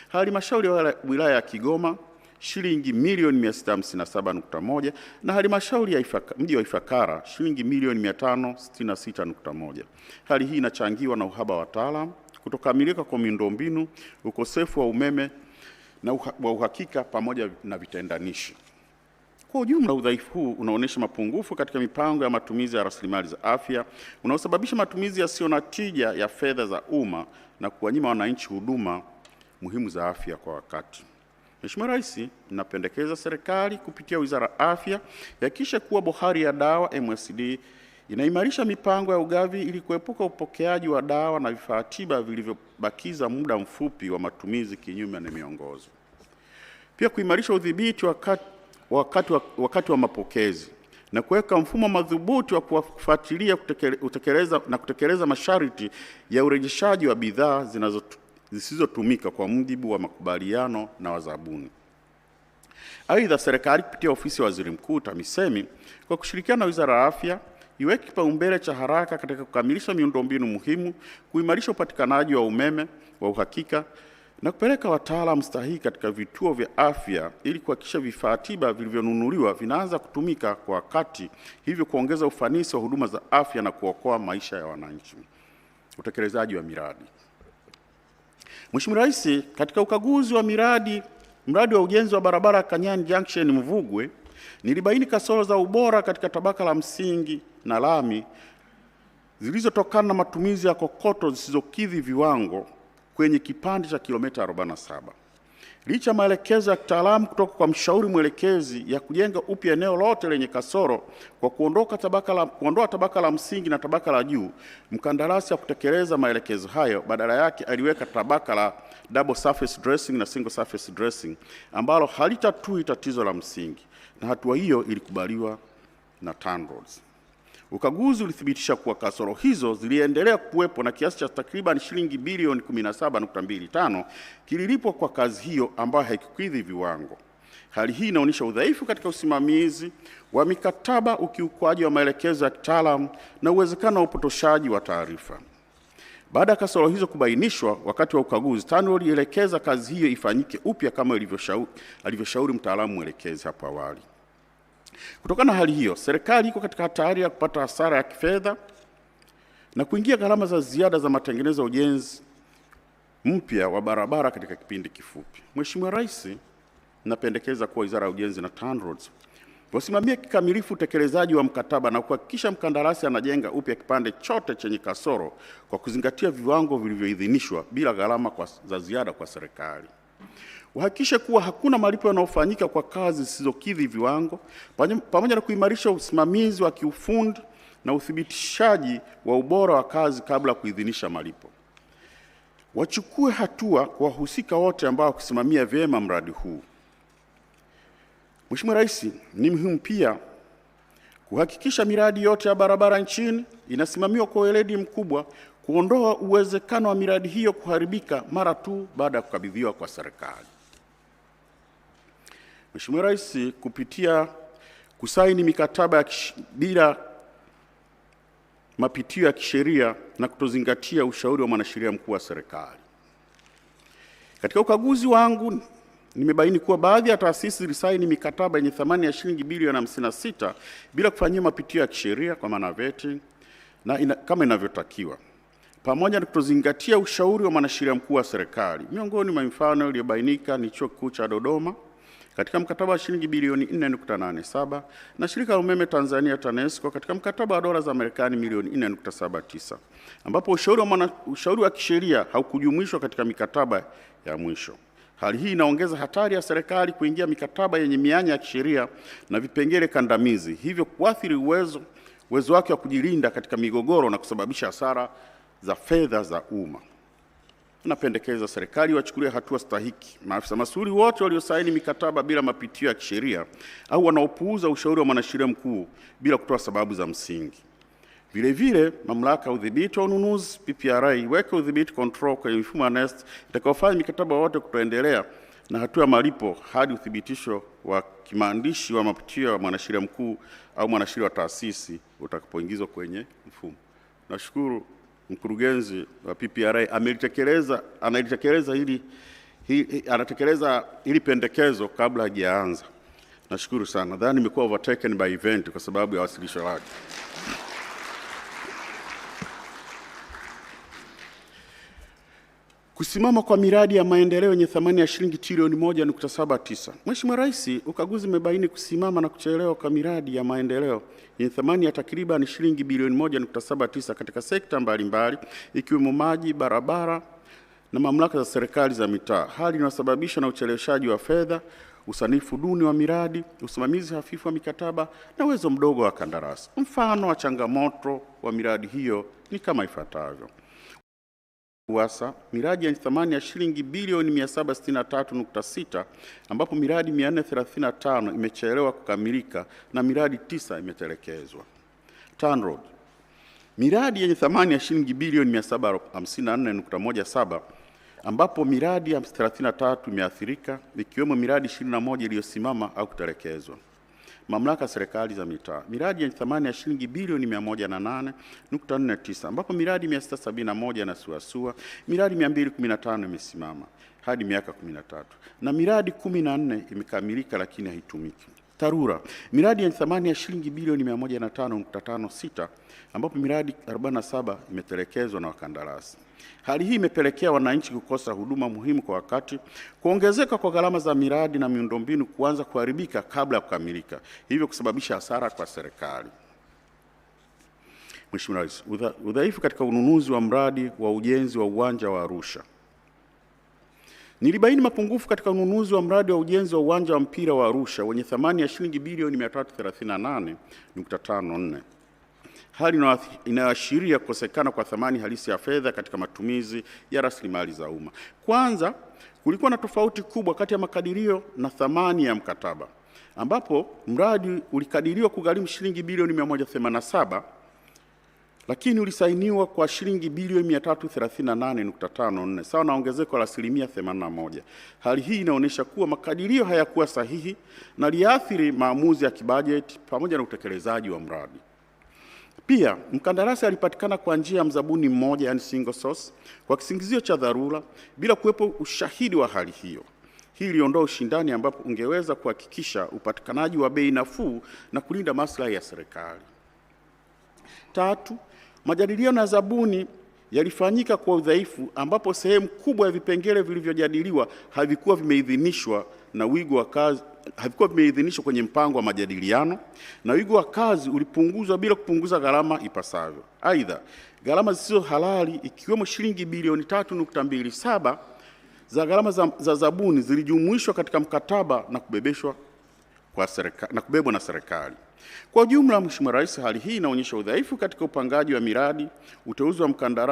halmashauri ya wilaya ya Kigoma shilingi milioni 657.1 na halmashauri ya mji wa Ifakara shilingi milioni 566.1. Hali hii inachangiwa na uhaba wa wataalamu, kutokamilika kwa miundombinu, ukosefu wa umeme na wa uhakika pamoja na vitendanishi. Kwa ujumla, udhaifu huu unaonyesha mapungufu katika mipango ya matumizi ya rasilimali za afya, unaosababisha matumizi yasiyo na tija ya fedha za umma na kuwanyima wananchi huduma muhimu za afya kwa wakati. Mheshimiwa Rais, napendekeza serikali kupitia Wizara ya Afya ihakikishe kuwa bohari ya dawa MSD inaimarisha mipango ya ugavi ili kuepuka upokeaji wa dawa na vifaa tiba vilivyobakiza muda mfupi wa matumizi kinyume na miongozo. Pia kuimarisha udhibiti wakati wa mapokezi na kuweka mfumo madhubuti wa kufuatilia kutekeleza masharti ya urejeshaji wa bidhaa zisizotumika kwa mujibu wa makubaliano na wazabuni. Aidha, serikali kupitia ofisi ya Waziri Mkuu TAMISEMI kwa kushirikiana na Wizara ya Afya iweke kipaumbele cha haraka katika kukamilisha miundombinu muhimu, kuimarisha upatikanaji wa umeme wa uhakika na kupeleka wataalamu stahiki katika vituo vya afya ili kuhakikisha vifaa tiba vilivyonunuliwa vinaanza kutumika kwa wakati, hivyo kuongeza ufanisi wa huduma za afya na kuokoa maisha ya wananchi. Utekelezaji wa miradi. Mheshimiwa Rais, katika ukaguzi wa mradi wa ujenzi wa barabara Kanyani Junction Mvugwe, nilibaini kasoro za ubora katika tabaka la msingi na lami zilizotokana na matumizi ya kokoto zisizokidhi viwango kwenye kipande cha kilomita 47. Licha ya maelekezo ya kitaalamu kutoka kwa mshauri mwelekezi ya kujenga upya eneo lote lenye kasoro kwa kuondoa tabaka la msingi na tabaka la juu, mkandarasi ya kutekeleza maelekezo hayo badala yake aliweka tabaka la double surface dressing na single surface dressing ambalo halitatui tatizo la msingi, na hatua hiyo ilikubaliwa na TANROADS. Ukaguzi ulithibitisha kuwa kasoro hizo ziliendelea kuwepo na kiasi cha takriban shilingi bilioni 17.25 kililipwa kwa kazi hiyo ambayo haikukidhi viwango. Hali hii inaonyesha udhaifu katika usimamizi wa mikataba, ukiukwaji wa maelekezo ya kitaalamu na uwezekano wa upotoshaji wa taarifa. Baada ya kasoro hizo kubainishwa wakati wa ukaguzi, TANROADS ilielekeza kazi hiyo ifanyike upya kama alivyoshauri mtaalamu mwelekezi hapo awali. Kutokana na hali hiyo, serikali iko katika hatari ya kupata hasara ya kifedha na kuingia gharama za ziada za matengenezo ya ujenzi mpya wa barabara katika kipindi kifupi. Mheshimiwa Rais, napendekeza kuwa Wizara ya Ujenzi na TANROADS wasimamie kikamilifu utekelezaji wa mkataba na kuhakikisha mkandarasi anajenga upya kipande chote chenye kasoro kwa kuzingatia viwango vilivyoidhinishwa bila gharama za ziada kwa serikali. Wahakikishe kuwa hakuna malipo yanayofanyika kwa kazi zisizokidhi viwango, pamoja na kuimarisha usimamizi wa kiufundi na uthibitishaji wa ubora wa kazi kabla ya kuidhinisha malipo. Wachukue hatua kwa wahusika wote ambao kusimamia vyema mradi huu. Mheshimiwa Rais, ni muhimu pia kuhakikisha miradi yote ya barabara nchini inasimamiwa kwa weledi mkubwa, kuondoa uwezekano wa miradi hiyo kuharibika mara tu baada ya kukabidhiwa kwa serikali. Mheshimiwa Rais, kupitia kusaini mikataba bila mapitio ya kisheria na kutozingatia ushauri wa mwanasheria mkuu wa serikali. Katika ukaguzi wangu nimebaini kuwa baadhi ya taasisi zilisaini mikataba yenye thamani ya shilingi bilioni 56 bila kufanyia mapitio ya kisheria kwa maana vetting na kama inavyotakiwa, pamoja na kutozingatia ushauri wa mwanasheria mkuu wa serikali. Miongoni mwa mifano iliyobainika ni Chuo Kikuu cha Dodoma katika mkataba wa shilingi bilioni 4.87 na Shirika la Umeme Tanzania TANESCO katika mkataba wa dola za Marekani milioni 4.79, ambapo ushauri wa kisheria haukujumuishwa katika mikataba ya mwisho. Hali hii inaongeza hatari ya serikali kuingia mikataba yenye mianya ya kisheria na vipengele kandamizi, hivyo kuathiri uwezo wake wa kujilinda katika migogoro na kusababisha hasara za fedha za umma. Napendekeza serikali wachukulie hatua stahiki maafisa masuli wote waliosaini mikataba bila mapitio ya kisheria au wanaopuuza ushauri wa mwanasheria mkuu bila kutoa sababu za msingi. Vile vile, mamlaka ya udhibiti wa ununuzi PPRA iweke udhibiti control kwenye mifumo ya NeST itakayofanya mikataba wote kutoendelea na hatua ya malipo hadi uthibitisho wa kimaandishi wa mapitio ya mwanasheria mkuu au mwanasheria wa taasisi utakapoingizwa kwenye mfumo. Nashukuru mkurugenzi wa PPRA anatekeleza hili pendekezo kabla hajaanza. Nashukuru sana. Nadhani nimekuwa overtaken by event kwa sababu ya wasilisho lake. Kusimama kwa miradi ya maendeleo yenye thamani ya shilingi trilioni 1.79. Mheshimiwa Rais, ukaguzi umebaini kusimama na kuchelewa kwa miradi ya maendeleo yenye thamani ya takriban shilingi bilioni 1.79 katika sekta mbalimbali ikiwemo maji, barabara na mamlaka za serikali za mitaa, hali inayosababishwa na ucheleweshaji wa fedha, usanifu duni wa miradi, usimamizi hafifu wa mikataba na uwezo mdogo wa kandarasi. Mfano wa changamoto wa miradi hiyo ni kama ifuatavyo. RUWASA miradi yenye thamani ya shilingi bilioni 763.6 ambapo miradi 435 imechelewa kukamilika na miradi 9 imetelekezwa. TANROADS miradi yenye thamani ya shilingi bilioni 754.17 ambapo miradi 33 imeathirika ikiwemo miradi 21 iliyosimama au kutelekezwa. Mamlaka serikali za mitaa miradi yenye thamani ya shilingi bilioni 108.49 ambapo miradi 671 inasuasua, miradi 215 imesimama hadi miaka 13 na miradi 14 imekamilika lakini haitumiki. TARURA miradi yenye thamani ya shilingi bilioni 105.56 ambapo miradi 47 imetelekezwa na wakandarasi. Hali hii imepelekea wananchi kukosa huduma muhimu kwa wakati, kuongezeka kwa gharama za miradi na miundombinu kuanza kuharibika kabla ya kukamilika, hivyo kusababisha hasara kwa serikali. Mheshimiwa Rais, udhaifu katika ununuzi wa mradi wa ujenzi wa uwanja wa Arusha. Nilibaini mapungufu katika ununuzi wa mradi wa ujenzi wa uwanja wa mpira wa Arusha wenye thamani ya shilingi bilioni 338.54. Hali inaashiria kukosekana kwa thamani halisi ya fedha katika matumizi ya rasilimali za umma. Kwanza, kulikuwa na tofauti kubwa kati ya makadirio na thamani ya mkataba, ambapo mradi ulikadiriwa kugharimu shilingi bilioni 187 lakini ulisainiwa kwa shilingi bilioni 338.54 sawa na ongezeko la 81%. Hali hii inaonyesha kuwa makadirio hayakuwa sahihi na liathiri maamuzi ya kibajeti pamoja na utekelezaji wa mradi. Pia, mkandarasi alipatikana kwa njia ya mzabuni mmoja, yani single source, kwa kisingizio cha dharura bila kuwepo ushahidi wa hali hiyo. Hii iliondoa ushindani ambapo ungeweza kuhakikisha upatikanaji wa bei nafuu na kulinda maslahi ya serikali. Tatu, majadiliano ya zabuni yalifanyika kwa udhaifu ambapo sehemu kubwa ya vipengele vilivyojadiliwa havikuwa vimeidhinishwa na wigo wa kazi kwenye mpango wa majadiliano na wigo wa kazi ulipunguzwa bila kupunguza gharama ipasavyo. Aidha, gharama zisizo halali ikiwemo shilingi bilioni 3.27 za gharama za zabuni zilijumuishwa katika mkataba na kubebwa na serikali. Kwa ujumla, Mheshimiwa Rais, hali hii inaonyesha udhaifu katika upangaji wa miradi, uteuzi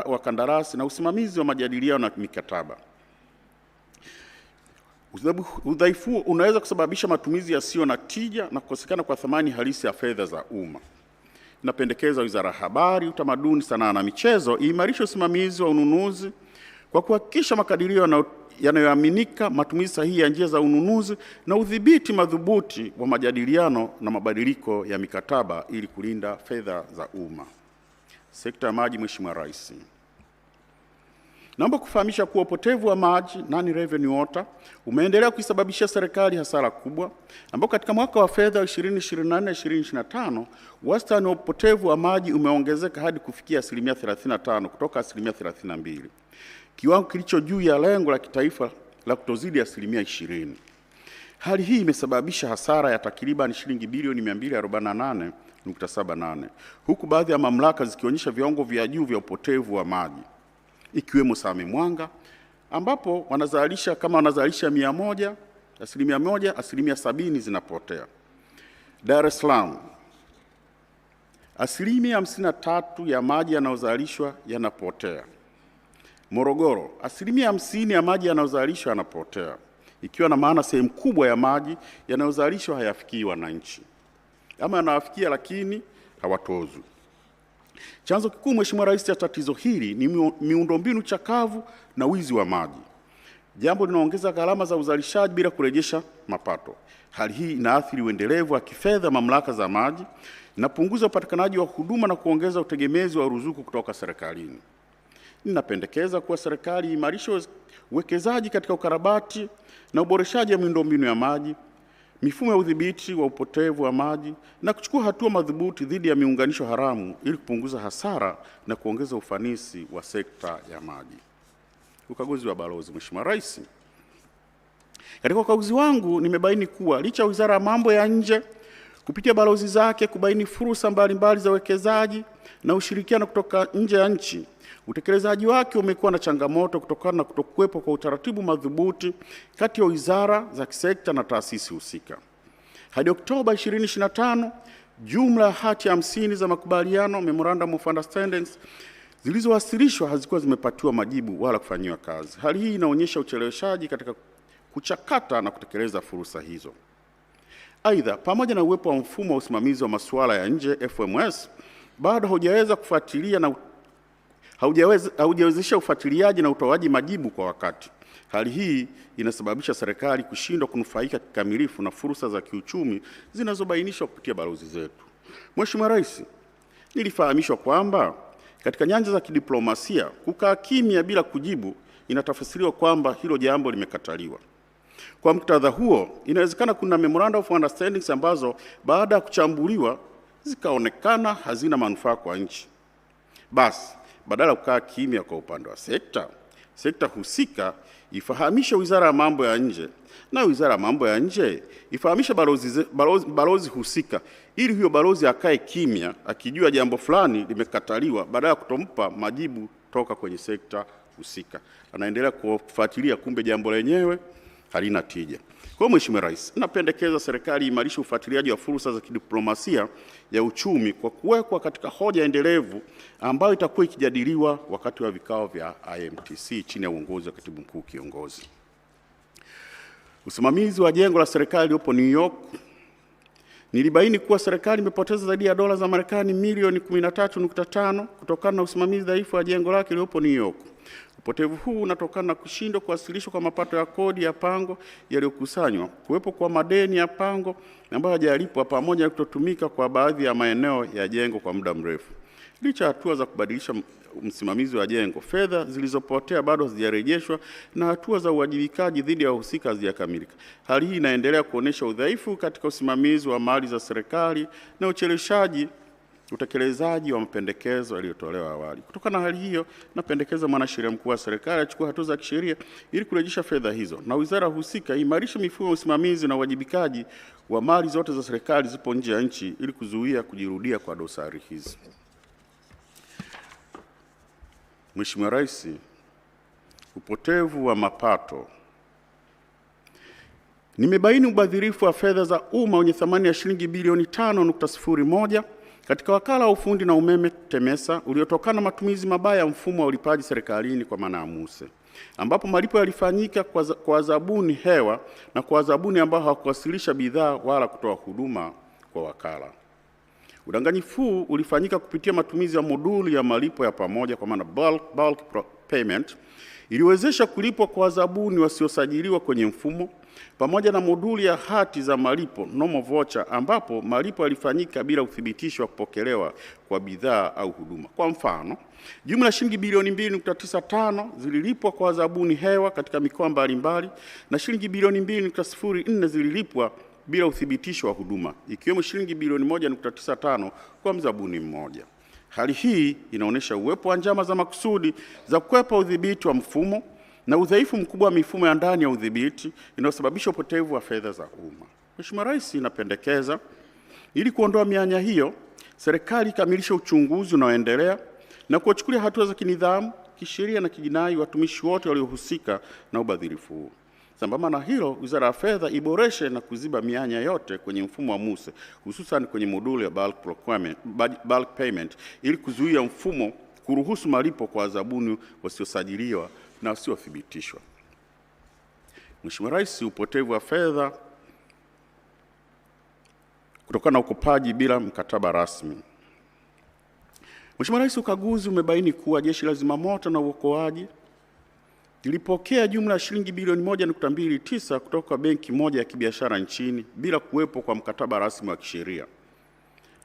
wa kandarasi na usimamizi wa majadiliano na mikataba. Udhaifu unaweza kusababisha matumizi yasiyo na tija na kukosekana kwa thamani halisi ya fedha za umma. Napendekeza Wizara ya Habari, Utamaduni, Sanaa na Michezo iimarishe usimamizi wa ununuzi kwa kuhakikisha makadirio yanayoaminika, matumizi sahihi ya njia za ununuzi na udhibiti madhubuti wa majadiliano na mabadiliko ya mikataba ili kulinda fedha za umma. Sekta ya maji. Mheshimiwa Rais, naomba kufahamisha kuwa upotevu wa maji, non-revenue water, umeendelea kuisababishia serikali hasara kubwa, ambapo katika mwaka wa fedha 2024-2025 wastani wa upotevu wa maji umeongezeka hadi kufikia 35% kutoka 32%, kiwango kilicho juu ya lengo la kitaifa la kutozidi 20%. Hali hii imesababisha hasara ya takriban shilingi bilioni 248.78, huku baadhi ya mamlaka zikionyesha viwango vya juu vya upotevu wa maji, ikiwemo Same Mwanga ambapo wanazalisha 100%, 70% zinapotea. Dar es Salaam 53% ya maji yanayozalishwa yanapotea. Morogoro 50% ya maji yanayozalishwa yanapotea, ikiwa na maana sehemu kubwa ya maji yanayozalishwa hayafikii wananchi, ama yanawafikia lakini hawatozwi. Chanzo kikuu, Mheshimiwa Rais, cha tatizo hili ni miundombinu chakavu na wizi wa maji, jambo linaongeza gharama za uzalishaji bila kurejesha mapato. Hali hii inaathiri uendelevu wa kifedha mamlaka za maji, inapunguza upatikanaji wa huduma na kuongeza utegemezi wa ruzuku kutoka serikalini. Ninapendekeza kuwa serikali iimarishe uwekezaji katika ukarabati na uboreshaji wa miundombinu ya maji, mifumo ya udhibiti wa upotevu wa maji na kuchukua hatua madhubuti dhidi ya miunganisho haramu ili kupunguza hasara na kuongeza ufanisi wa sekta ya maji. Ukaguzi wa balozi. Mheshimiwa Rais, katika ukaguzi wangu nimebaini kuwa licha ya Wizara ya Mambo ya Nje kupitia balozi zake kubaini fursa mbalimbali za uwekezaji na ushirikiano kutoka nje ya nchi, utekelezaji wake umekuwa na changamoto kutokana na kutokuwepo kwa utaratibu madhubuti kati ya wizara za kisekta na taasisi husika. Hadi Oktoba 2025, jumla ya hati 50 za makubaliano, memorandum of understandings, zilizowasilishwa hazikuwa zimepatiwa majibu wala kufanyiwa kazi. Hali hii inaonyesha ucheleweshaji katika kuchakata na kutekeleza fursa hizo. Aidha, pamoja na uwepo wa mfumo wa usimamizi wa masuala ya nje FMS, bado haujawezesha ufuatiliaji na utoaji majibu kwa wakati. Hali hii inasababisha serikali kushindwa kunufaika kikamilifu na fursa za kiuchumi zinazobainishwa kupitia balozi zetu. Mheshimiwa Rais, nilifahamishwa kwamba katika nyanja za kidiplomasia kukaa kimya bila kujibu inatafsiriwa kwamba hilo jambo limekataliwa. Kwa muktadha huo, inawezekana kuna memorandum of understandings ambazo baada ya kuchambuliwa zikaonekana hazina manufaa kwa nchi. Basi, badala ya kukaa kimya kwa upande wa sekta husika ifahamishe Wizara ya Mambo ya Nje, na Wizara ya Mambo ya Nje ifahamishe balozi husika, ili huyo balozi akae kimya akijua jambo fulani limekataliwa, badala ya kutompa majibu toka kwenye sekta husika. Anaendelea kufuatilia, kumbe jambo lenyewe halina tija. Kwa Mheshimiwa Rais, napendekeza serikali imarishe ufuatiliaji wa fursa za kidiplomasia ya uchumi kwa kuwekwa katika hoja endelevu ambayo itakuwa ikijadiliwa wakati wa vikao vya IMTC chini ya uongozi wa Katibu Mkuu Kiongozi. Usimamizi wa jengo la serikali lililopo New York, nilibaini kuwa serikali imepoteza zaidi ya dola za Marekani milioni 13.5 kutokana na usimamizi dhaifu wa jengo lake lililopo New York. Upotevu huu unatokana na kushindwa kuwasilishwa kwa mapato ya kodi ya pango yaliyokusanywa, kuwepo kwa madeni ya pango ambayo hajalipwa, pamoja na kutotumika kwa baadhi ya maeneo ya jengo kwa muda mrefu. Licha ya hatua za kubadilisha msimamizi wa jengo, fedha zilizopotea bado hazijarejeshwa na hatua za uwajibikaji dhidi ya wahusika hazijakamilika. Hali hii inaendelea kuonesha udhaifu katika usimamizi wa mali za serikali na ucheleweshaji utekelezaji wa mapendekezo yaliyotolewa awali. Kutokana na hali hiyo, napendekeza Mwanasheria Mkuu wa serikali achukue hatua za kisheria ili kurejesha fedha hizo, na wizara husika imarishe mifumo ya usimamizi na uwajibikaji wa mali zote za serikali zipo nje ya nchi ili kuzuia kujirudia kwa dosari hizi. Mheshimiwa Rais, upotevu wa mapato. Nimebaini ubadhirifu wa fedha za umma wenye thamani ya shilingi bilioni 5.01 katika wakala wa ufundi na umeme TEMESA uliotokana na matumizi mabaya ya mfumo wa ulipaji serikalini kwa maana ya MUSE, ambapo malipo yalifanyika kwa zabuni hewa na kwa zabuni ambao hawakuwasilisha bidhaa wala kutoa huduma kwa wakala. Udanganyifu huu ulifanyika kupitia matumizi ya moduli ya malipo ya pamoja kwa maana bulk payment iliwezesha kulipwa kwa zabuni wasiosajiliwa kwenye mfumo, pamoja na moduli ya hati za malipo normal voucher ambapo malipo yalifanyika bila uthibitisho wa kupokelewa kwa bidhaa au huduma. Kwa mfano, jumla ya shilingi bilioni 2.95 zililipwa kwa zabuni hewa katika mikoa mbalimbali na shilingi bilioni 2.04 zililipwa bila uthibitisho wa huduma, ikiwemo shilingi bilioni 1.95 kwa mzabuni mmoja. Hali hii inaonyesha uwepo wa njama za makusudi za kukwepa udhibiti wa mfumo na udhaifu mkubwa wa mifumo ya ndani ya udhibiti inayosababisha upotevu wa fedha za umma. Mheshimiwa Rais, napendekeza ili kuondoa mianya hiyo, serikali ikamilishe uchunguzi unaoendelea na kuwachukulia hatua za kinidhamu, kisheria na kijinai watumishi wote waliohusika na ubadhirifu huu. Sambamba na hilo, Wizara ya Fedha iboreshe na kuziba mianya yote kwenye mfumo wa MUSE, hususan kwenye moduli ya bulk payment ili kuzuia mfumo kuruhusu malipo kwa zabuni wasiosajiliwa na wasiothibitishwa. Mheshimiwa Rais, upotevu wa fedha kutokana na ukopaji bila mkataba rasmi. Mheshimiwa Rais, ukaguzi umebaini kuwa Jeshi la Zimamoto na Uokoaji ilipokea jumla ya shilingi bilioni 1.29 kutoka benki moja ya kibiashara nchini bila kuwepo kwa mkataba rasmi wa kisheria,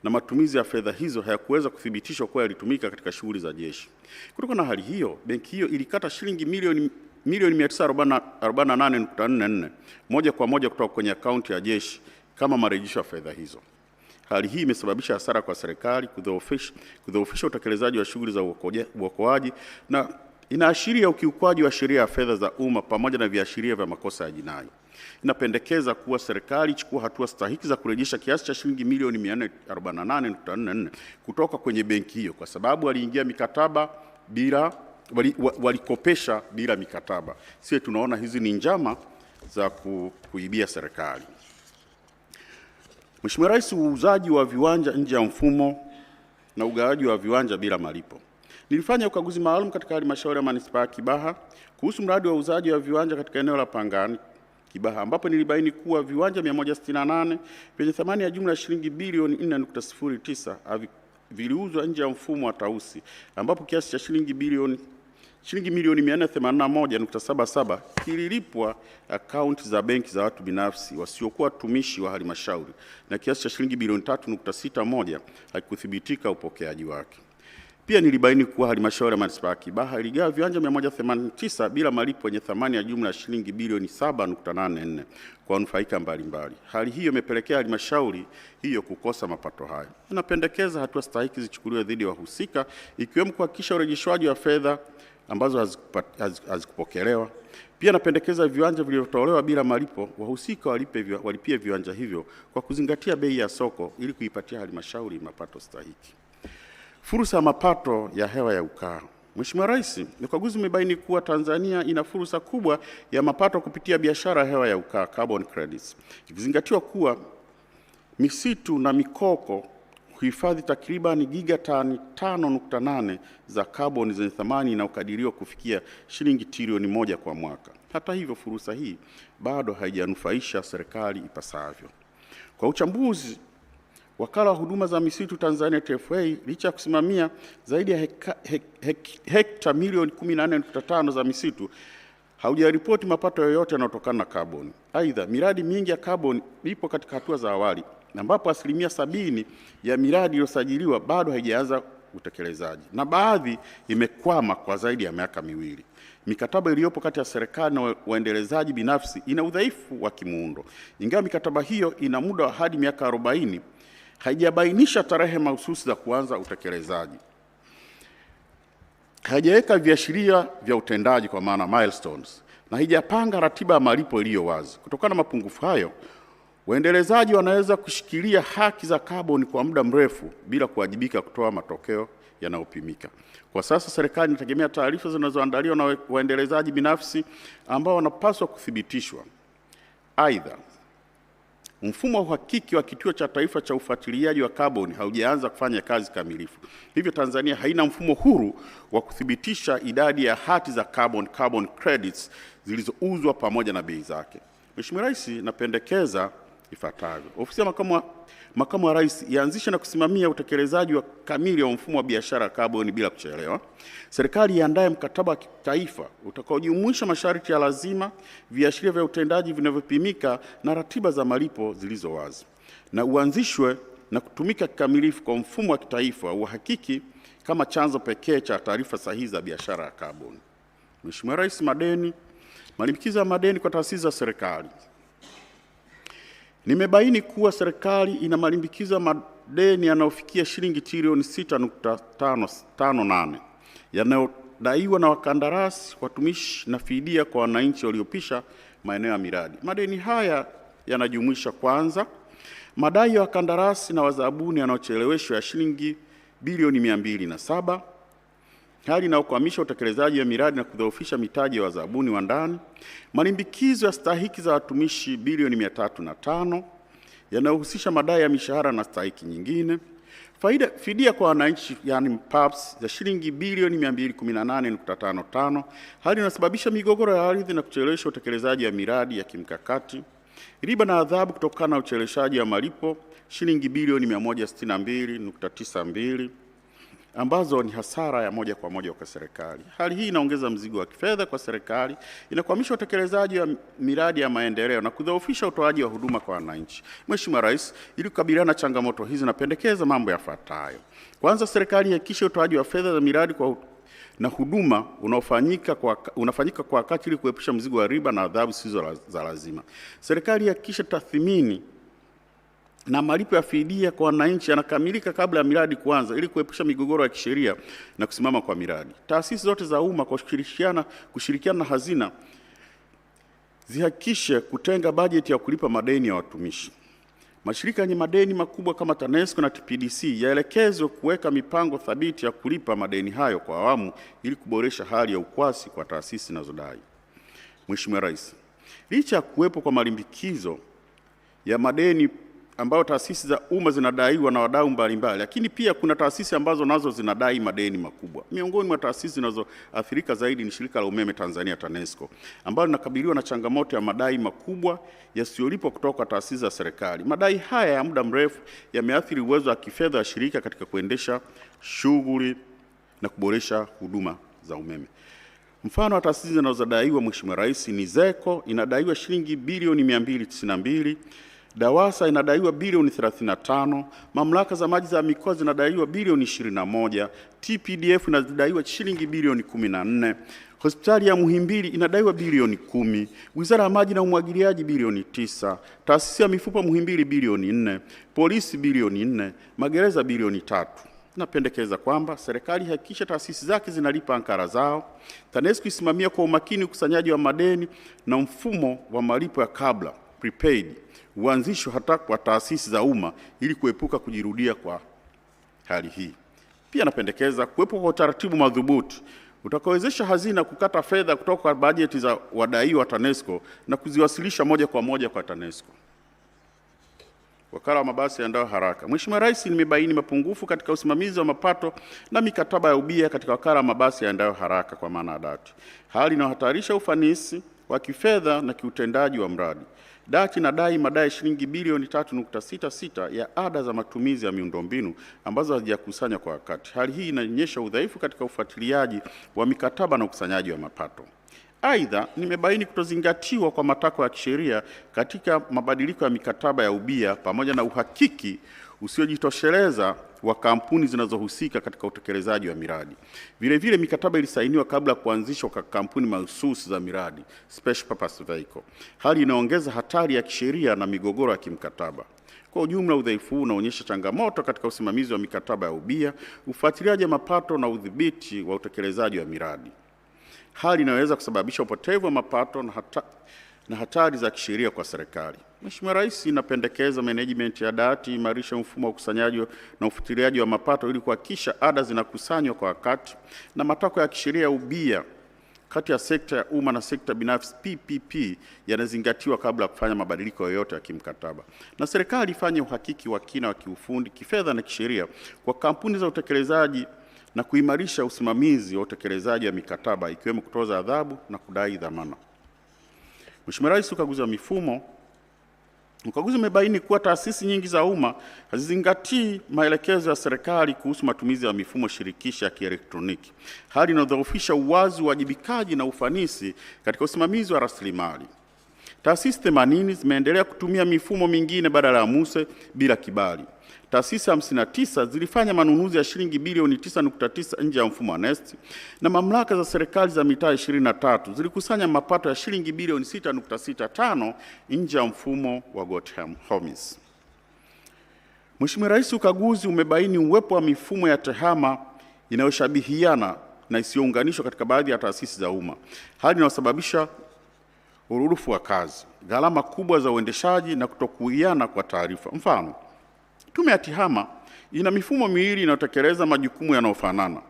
na matumizi ya fedha hizo hayakuweza kuthibitishwa kuwa yalitumika katika shughuli za jeshi. Kutokana na hali hiyo, benki hiyo ilikata shilingi milioni 948.44 moja kwa moja kutoka kwenye akaunti ya jeshi kama marejesho ya fedha hizo. Hali hii imesababisha hasara kwa serikali, kudhoofisha utekelezaji wa shughuli za uokoaji na inaashiria ukiukwaji wa sheria ya fedha za umma pamoja na viashiria vya makosa ya jinai. Inapendekeza kuwa serikali ichukue hatua stahiki za kurejesha kiasi cha shilingi milioni 448.44 kutoka kwenye benki hiyo, kwa sababu waliingia mikataba bila walikopesha bila mikataba. Sisi tunaona hizi ni njama za kuibia serikali. Mheshimiwa Rais, uuzaji wa viwanja nje ya mfumo na ugawaji wa viwanja bila malipo. Nilifanya ukaguzi maalum katika halmashauri ya manispaa ya Kibaha kuhusu mradi wa uuzaji wa viwanja katika eneo la Pangani Kibaha, ambapo nilibaini kuwa viwanja 168 vyenye thamani ya jumla ya shilingi bilioni 4.09 viliuzwa nje ya mfumo wa tausi, ambapo kiasi cha shilingi milioni 481.77 kililipwa akaunti za benki za watu binafsi wasiokuwa watumishi wa halmashauri, na kiasi cha shilingi bilioni 3.61 hakikuthibitika upokeaji wake. Pia nilibaini kuwa halmashauri ya manispaa ya Kibaha iligawa viwanja 189 bila malipo yenye thamani ya jumla ya shilingi bilioni 7.84 kwa wanufaika mbalimbali. Hali hiyo imepelekea halmashauri hiyo kukosa mapato hayo. Napendekeza hatua stahiki zichukuliwe dhidi ya wahusika, ikiwemo kuhakikisha urejeshwaji wa fedha ambazo hazikupokelewa. Pia napendekeza viwanja vilivyotolewa bila malipo, wahusika walipie viwanja hivyo kwa kuzingatia bei ya soko ili kuipatia halmashauri mapato stahiki. Fursa ya mapato ya hewa ya ukaa. Mheshimiwa Rais, ukaguzi umebaini kuwa Tanzania ina fursa kubwa ya mapato kupitia biashara ya hewa ya ukaa, carbon credits. Ikizingatiwa kuwa misitu na mikoko huhifadhi takriban gigatani 5.8 za kaboni zenye thamani inayokadiriwa kufikia shilingi trilioni 1 kwa mwaka. Hata hivyo, fursa hii bado haijanufaisha serikali ipasavyo. Kwa uchambuzi, Wakala wa Huduma za Misitu Tanzania TFA, licha ya kusimamia zaidi ya hekta milioni 14.5 za misitu, haujaripoti mapato yoyote yanayotokana na kaboni. Aidha, miradi mingi ya kaboni ipo katika hatua za awali, ambapo 70% ya miradi iliyosajiliwa bado haijaanza utekelezaji, na baadhi imekwama kwa zaidi ya miaka miwili. Mikataba iliyopo kati ya serikali na waendelezaji binafsi ina udhaifu wa kimuundo. Ingawa mikataba hiyo ina muda wa hadi miaka 40, haijabainisha tarehe mahususi za kuanza utekelezaji. Haijaweka viashiria vya utendaji kwa maana milestones, na haijapanga ratiba ya malipo iliyo wazi. Kutokana na mapungufu hayo, waendelezaji wanaweza kushikilia haki za kaboni kwa muda mrefu bila kuwajibika kutoa matokeo yanayopimika. Kwa sasa serikali inategemea taarifa zinazoandaliwa na waendelezaji binafsi ambao wanapaswa kuthibitishwa. Aidha, mfumo wa uhakiki wa Kituo cha Taifa cha Ufuatiliaji wa Kaboni haujaanza kufanya kazi kamilifu. Hivyo Tanzania haina mfumo huru wa kuthibitisha idadi ya hati za carbon credits zilizouzwa pamoja na bei zake. Mheshimiwa Rais, napendekeza ifuatavyo. Ofisi ya Makamu wa Rais ianzishe na kusimamia utekelezaji wa kamili wa mfumo wa biashara ya kaboni bila kuchelewa. Serikali iandae mkataba wa kitaifa utakaojumuisha masharti ya lazima, viashiria vya utendaji vinavyopimika na ratiba za malipo zilizo wazi, na uanzishwe na kutumika kikamilifu kwa mfumo wa kitaifa wa uhakiki kama chanzo pekee cha taarifa sahihi za biashara ya kaboni. Mheshimiwa Rais, malimbikizo ya madeni kwa taasisi za serikali. Nimebaini kuwa serikali ina malimbikizo ya madeni yanayofikia shilingi trilioni 6.58 yanayodaiwa na wakandarasi, watumishi na fidia kwa wananchi waliopisha maeneo ya miradi. Madeni haya yanajumuisha kwanza, madai ya wakandarasi na wazabuni yanayocheleweshwa ya shilingi bilioni 207, hali inayokwamisha utekelezaji wa miradi na kudhoofisha mitaji ya wazabuni wa ndani. Malimbikizo ya stahiki za watumishi bilioni 305 yanayohusisha madai ya mishahara na stahiki nyingine. Fidia kwa wananchi yani PAPS za shilingi bilioni 218.55, hali inasababisha migogoro ya ardhi na kuchelewesha utekelezaji wa miradi ya kimkakati. Riba na adhabu kutokana na ucheleweshaji wa malipo shilingi bilioni 162.92, ambazo ni hasara ya moja kwa moja kwa serikali. Hali hii inaongeza mzigo wa kifedha kwa serikali, inakwamisha utekelezaji wa miradi ya maendeleo na kudhoofisha utoaji wa huduma kwa wananchi. Mheshimiwa Rais, ili kukabiliana na changamoto hizi, napendekeza mambo yafuatayo. Kwanza, serikali ihakikishe utoaji wa fedha za miradi na huduma unafanyika kwa wakati ili kuepusha mzigo wa riba na adhabu zisizo za lazima. Serikali ihakikishe tathmini na malipo ya fidia kwa wananchi yanakamilika kabla ya miradi kuanza ili kuepusha migogoro ya kisheria na kusimama kwa miradi. Taasisi zote za umma kwa kushirikiana na hazina zihakikishe kutenga bajeti ya kulipa madeni ya watumishi. Mashirika yenye madeni makubwa kama TANESCO na TPDC yaelekezwe kuweka mipango thabiti ya kulipa madeni hayo kwa awamu ili kuboresha hali ya ukwasi kwa taasisi zinazodai. Mheshimiwa Rais, licha ya kuwepo kwa malimbikizo ya madeni ambayo taasisi za umma zinadaiwa na wadau mbalimbali, lakini pia kuna taasisi ambazo nazo zinadai madeni makubwa. Miongoni mwa taasisi zinazoathirika zaidi ni Shirika la Umeme Tanzania TANESCO, ambalo linakabiliwa na changamoto ya madai makubwa yasiyolipwa kutoka kwa taasisi za serikali. Madai haya ya muda mrefu yameathiri uwezo wa kifedha wa shirika katika kuendesha shughuli na kuboresha huduma za umeme. Mfano wa taasisi zinazodaiwa, Mheshimiwa Rais, ni ZECO inadaiwa shilingi bilioni 292, DAWASA inadaiwa bilioni 35, mamlaka za maji za mikoa zinadaiwa bilioni 21, TPDF inadaiwa shilingi bilioni 14, hospitali ya Muhimbili inadaiwa bilioni 10, Wizara ya Maji na Umwagiliaji bilioni 9, taasisi ya mifupa Muhimbili bilioni 4, polisi bilioni 4, magereza bilioni 3. Napendekeza kwamba serikali hakikisha taasisi zake zinalipa ankara zao, TANESCO isimamia kwa umakini ukusanyaji wa madeni na mfumo wa malipo ya kabla prepaid uanzishwe hata kwa taasisi za umma ili kuepuka kujirudia kwa hali hii. Pia napendekeza kuwepo kwa utaratibu madhubuti utakaowezesha hazina kukata fedha kutoka kwa bajeti za wadaiwa wa TANESCO na kuziwasilisha moja kwa moja kwa TANESCO. Wakala wa mabasi yaendayo haraka. Mheshimiwa Rais, nimebaini mapungufu katika usimamizi wa mapato na mikataba ya ubia katika wakala wa mabasi yaendayo haraka kwa maana ya DART, hali inayohatarisha ufanisi wa kifedha na kiutendaji wa mradi. DART inadai madai shilingi bilioni 3.66 ya ada za matumizi ya miundombinu ambazo hazijakusanywa kwa wakati. Hali hii inaonyesha udhaifu katika ufuatiliaji wa mikataba na ukusanyaji wa mapato. Aidha, nimebaini kutozingatiwa kwa matakwa ya kisheria katika mabadiliko ya mikataba ya ubia pamoja na uhakiki usiojitosheleza wa kampuni zinazohusika katika utekelezaji wa miradi. Vile vile mikataba ilisainiwa kabla ya kuanzishwa kwa kampuni mahususi za miradi, special purpose vehicle. Hali inaongeza hatari ya kisheria na migogoro ya kimkataba. Kwa ujumla, udhaifu huu unaonyesha changamoto katika usimamizi wa mikataba ya ubia, ufuatiliaji wa mapato na udhibiti wa utekelezaji wa miradi. Hali inaweza kusababisha upotevu wa mapato na hatari za kisheria kwa serikali. Mheshimiwa Rais, napendekeza management ya DART imarisha mfumo wa ukusanyaji na ufuatiliaji wa mapato ili kuhakikisha ada zinakusanywa kwa wakati na matakwa ya kisheria ya ubia kati ya sekta ya umma na sekta binafsi PPP yanazingatiwa kabla ya kufanya mabadiliko yoyote ya kimkataba. Na serikali ifanye uhakiki wa kina wa kiufundi, kifedha na kisheria kwa kampuni za utekelezaji na kuimarisha usimamizi wa utekelezaji wa mikataba ikiwemo kutoza adhabu na kudai dhamana. Mheshimiwa Rais, ukaguzi wa mifumo. Ukaguzi umebaini kuwa taasisi nyingi za umma hazizingatii maelekezo ya serikali kuhusu matumizi ya mifumo shirikishi ya kielektroniki, hali inayodhoofisha uwazi, uwajibikaji na ufanisi katika usimamizi wa rasilimali. Taasisi 80 zimeendelea kutumia mifumo mingine badala ya MUSE bila kibali. Taasisi 59 zilifanya manunuzi ya shilingi bilioni 9.9 nje ya mfumo wa NeST, na mamlaka za serikali za mitaa 23 zilikusanya mapato ya shilingi bilioni 6.65 nje ya mfumo wa GoTHOMIS. Mheshimiwa Rais, ukaguzi umebaini uwepo wa mifumo ya TEHAMA inayoshabihiana na isiyounganishwa katika baadhi ya taasisi za umma, hali inayosababisha urudufu wa kazi, gharama kubwa za uendeshaji na kutokuiana kwa taarifa. Mfano, Tume ya TEHAMA ina mifumo miwili inayotekeleza majukumu yanayofanana.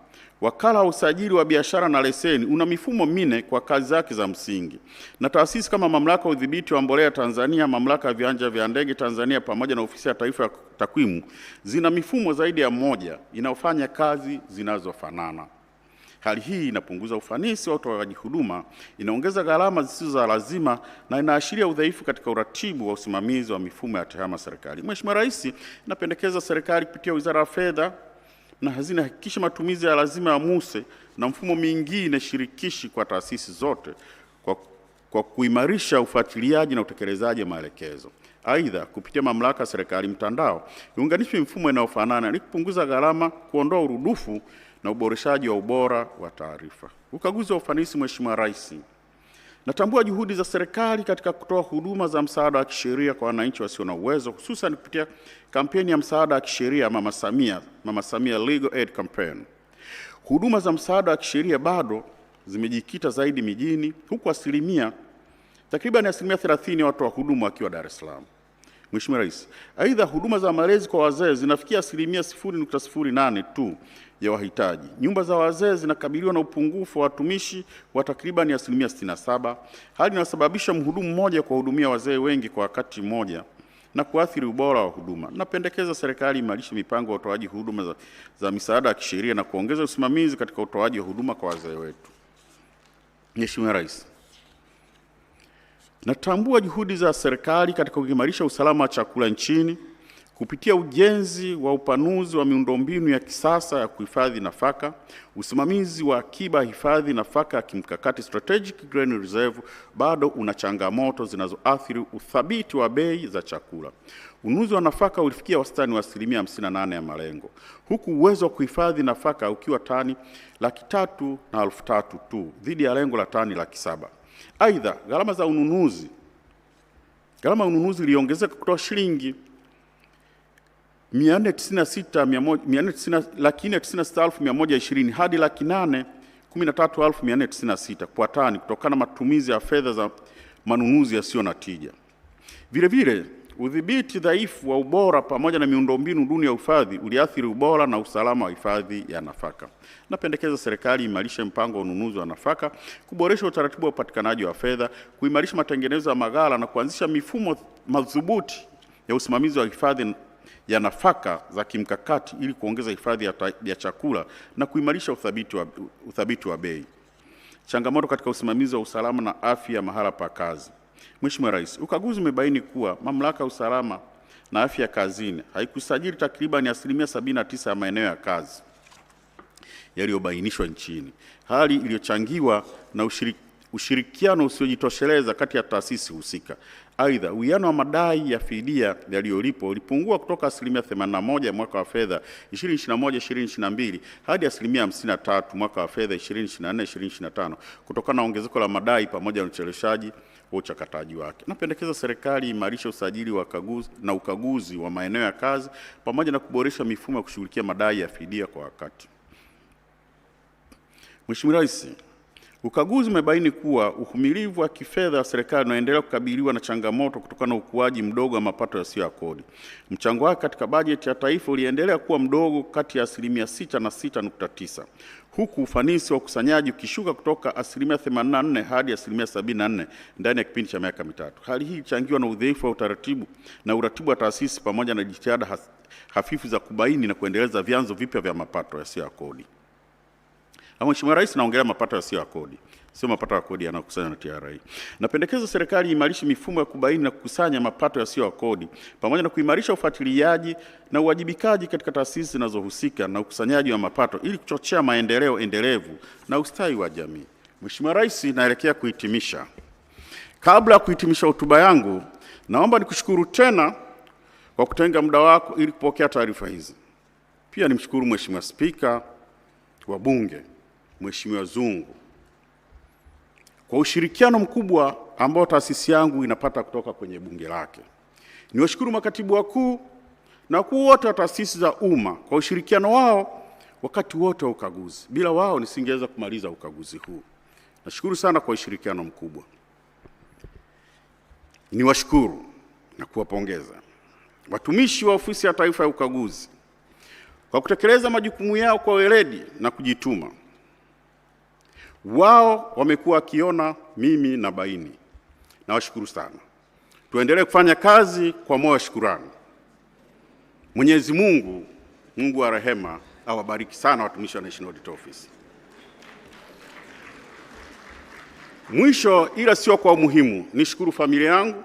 Wakala wa usajili wa biashara na leseni una mifumo minne kwa kazi zake za msingi. Na taasisi kama Mamlaka ya Udhibiti wa Mbolea Tanzania, Mamlaka ya Viwanja vya Ndege Tanzania pamoja na Ofisi ya Taifa ya Takwimu zina mifumo zaidi ya moja inayofanya kazi zinazofanana. Hali hii inapunguza ufanisi wa utoaji huduma, inaongeza gharama zisizo za lazima na inaashiria udhaifu katika uratibu wa usimamizi wa mifumo ya TEHAMA serikali. Mheshimiwa Rais, napendekeza serikali kupitia Wizara ya Fedha na Hazina hakikisha matumizi ya lazima ya MUSE na mfumo mingine shirikishi kwa taasisi zote kwa kuimarisha ufuatiliaji na utekelezaji wa maelekezo. Aidha, kupitia mamlaka ya serikali mtandao iunganishwe mifumo inayofanana ili kupunguza gharama, kuondoa urudufu na uboreshaji wa ubora wa taarifa. Ukaguzi wa ufanisi. Mheshimiwa Rais, natambua juhudi za serikali katika kutoa huduma za msaada wa kisheria kwa wananchi wasio na uwezo, hususan kupitia kampeni ya msaada wa kisheria Mama Samia Legal Aid Campaign. Huduma za msaada wa kisheria bado zimejikita zaidi mijini, huku takriban 30% ya watu wa huduma wakiwa Dar es Salaam. Mheshimiwa Rais, aidha huduma za malezi kwa wazee zinafikia 0.08% tu ya wahitaji. Nyumba za wazee zinakabiliwa na upungufu wa watumishi wa takriban 67%, hali inayosababisha mhudumu mmoja kuwahudumia wazee wengi kwa wakati mmoja na kuathiri ubora wa huduma. Napendekeza serikali imarishe mipango ya utoaji huduma za misaada ya kisheria na kuongeza usimamizi katika utoaji wa huduma kwa wazee wetu. Mheshimiwa Rais, natambua juhudi za serikali katika kuimarisha usalama wa chakula nchini kupitia ujenzi wa upanuzi wa miundombinu ya kisasa ya kuhifadhi nafaka, usimamizi wa akiba hifadhi nafaka ya kimkakati strategic grain reserve bado una changamoto zinazoathiri uthabiti wa bei za chakula. Ununuzi wa nafaka ulifikia wastani wa 58% ya malengo, huku uwezo wa kuhifadhi nafaka ukiwa tani 303,000 tu dhidi ya lengo la tani 700,000. Aidha, gharama ya ununuzi iliongezeka kutoka shilingi 496,120 hadi 813,496 kwa tani kutokana na matumizi ya fedha za manunuzi yasiyo na tija. Vile vile, udhibiti dhaifu wa ubora pamoja na miundombinu duni ya uhifadhi uliathiri ubora na usalama wa hifadhi ya nafaka. Napendekeza serikali imarishe mpango wa ununuzi wa nafaka, kuboresha utaratibu wa upatikanaji wa fedha, kuimarisha matengenezo ya maghala na kuanzisha mifumo madhubuti ya usimamizi wa hifadhi ya nafaka za kimkakati ili kuongeza hifadhi ya chakula na kuimarisha uthabiti wa bei. Changamoto katika usimamizi wa usalama na afya mahala pa kazi. Mheshimiwa Rais, ukaguzi umebaini kuwa Mamlaka ya Usalama na Afya Kazini haikusajili takriban 79% ya maeneo ya kazi yaliyobainishwa nchini, hali iliyochangiwa na ushirikiano usiojitosheleza kati ya taasisi husika. Aidha, uwiano wa madai ya fidia yaliyolipwa ulipungua kutoka 81% mwaka wa fedha 2021/2022 hadi 53% mwaka wa fedha 2024/2025 kutokana na ongezeko la madai pamoja na ucheleweshaji wa uchakataji wake. Napendekeza serikali imarishe usajili wa ukaguzi wa maeneo ya kazi pamoja na kuboresha mifumo ya kushughulikia madai ya fidia kwa wakati. Mheshimiwa Rais, ukaguzi umebaini kuwa uhimilivu wa kifedha wa serikali unaendelea kukabiliwa na changamoto kutokana na ukuaji mdogo wa mapato yasiyo ya kodi. Mchango wake katika bajeti ya taifa uliendelea kuwa mdogo kati ya 6% na 6.9%, huku ufanisi wa ukusanyaji ukishuka kutoka 84% hadi 74% ndani ya kipindi cha miaka mitatu. Hali hii ilichangiwa na udhaifu wa uratibu wa taasisi pamoja na jitihada hafifu za kubaini na kuendeleza vyanzo vipya vya mapato yasiyo ya kodi. Mheshimiwa Rais, naongelea mapato yasiyo ya kodi, sio mapato ya kodi yanayokusanywa na TRA. Napendekeza serikali imarishe mifumo ya kubaini na kukusanya mapato yasiyo ya kodi pamoja na kuimarisha ufuatiliaji na uwajibikaji katika taasisi zinazohusika na ukusanyaji wa mapato ili kuchochea maendeleo endelevu na ustawi wa jamii. Mheshimiwa Rais, naelekea kuhitimisha. Kabla ya kuhitimisha hotuba yangu, naomba nikushukuru tena kwa kutenga muda wako ili kupokea taarifa hizi. Pia nimshukuru Mheshimiwa Spika wa Bunge, Mheshimiwa Zungu, kwa ushirikiano mkubwa ambao taasisi yangu inapata kutoka kwenye bunge lake. Niwashukuru makatibu wakuu na wakuu wote wa taasisi za umma kwa ushirikiano wao wakati wote wa ukaguzi. Bila wao nisingeweza kumaliza ukaguzi huu. Nashukuru sana kwa ushirikiano mkubwa. Niwashukuru na kuwapongeza watumishi wa Ofisi ya Taifa ya Ukaguzi kwa kutekeleza majukumu yao kwa weledi na kujituma. Wao wamekuwa wakiona mimi na baini. Nawashukuru sana. Tuendelee kufanya kazi kwa moyo wa shukrani. Mwenyezi Mungu, Mungu wa rehema, awabariki sana watumishi wa National Audit Office. Mwisho, ila sio kwa umuhimu, nishukuru familia yangu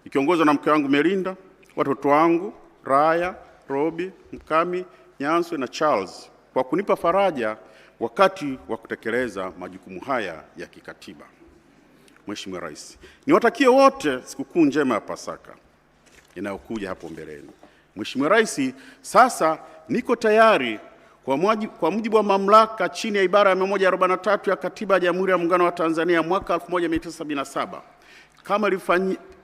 ikiongozwa na mke wangu Melinda, watoto wangu Raya, Robi, Mkami, Nyanswe na Charles kwa kunipa faraja wakati wa kutekeleza majukumu haya ya kikatiba. Mheshimiwa Rais, niwatakie wote sikukuu njema ya Pasaka inayokuja hapo mbeleni. Mheshimiwa Rais, sasa niko tayari kwa mujibu wa mamlaka chini ya ibara ya 143 ya Katiba ya Jamhuri ya Muungano wa Tanzania mwaka 1977 kama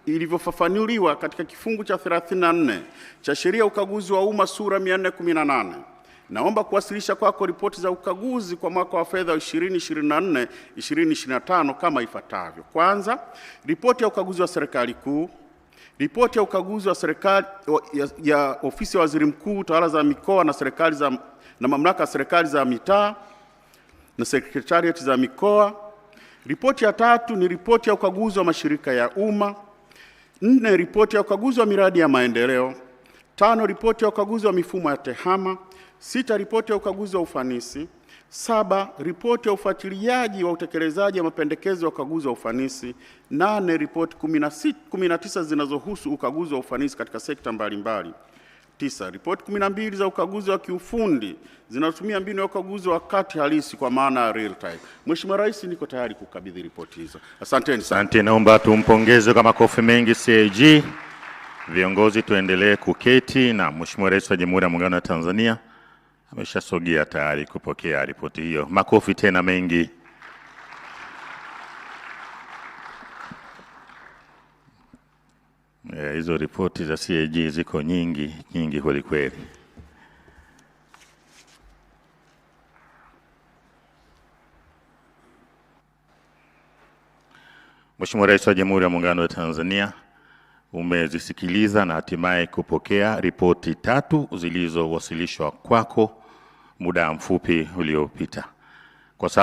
ilivyofafanuliwa katika kifungu cha 34 cha Sheria ya Ukaguzi wa Umma sura 418. Naomba kuwasilisha kwako ripoti za ukaguzi kwa mwaka wa fedha 2024/2025 kama ifuatavyo. Kwanza, ripoti ya ukaguzi wa serikali kuu, ripoti ya ukaguzi wa serikali ya Ofisi ya Waziri Mkuu, Tawala za Mikoa na Mamlaka ya Serikali za Mitaa na Sekretariati za Mikoa. Ripoti ya tatu ni ripoti ya ukaguzi wa mashirika ya umma, 4, ripoti ya ukaguzi wa miradi ya maendeleo. 5, ripoti ya ukaguzi wa mifumo ya tehama. 6, ripoti ya ukaguzi wa ufanisi. 7, ripoti ya ufuatiliaji wa utekelezaji wa mapendekezo ya ukaguzi wa ufanisi. 8, ripoti 19 zinazohusu ukaguzi wa ufanisi katika sekta mbalimbali. 9, ripoti 12 za ukaguzi wa kiufundi zinazotumia mbinu ya ukaguzi wa wakati halisi kwa maana ya real time. Mheshimiwa Rais, niko tayari kukabidhi ripoti hizo. Asanteni sana. Asante, naomba tumpongeze kwa makofi mengi CAG. Viongozi tuendelee kuketi, na Mheshimiwa Rais wa Jamhuri ya Muungano wa Tanzania ameshasogea tayari kupokea ripoti hiyo. Makofi tena mengi. Hizo ripoti za CAG ziko nyingi kweli kweli. Mheshimiwa Rais wa Jamhuri ya Muungano wa Tanzania, umezisikiliza na hatimaye kupokea ripoti 3 zilizowasilishwa kwako muda mfupi uliopita. Kwa sasa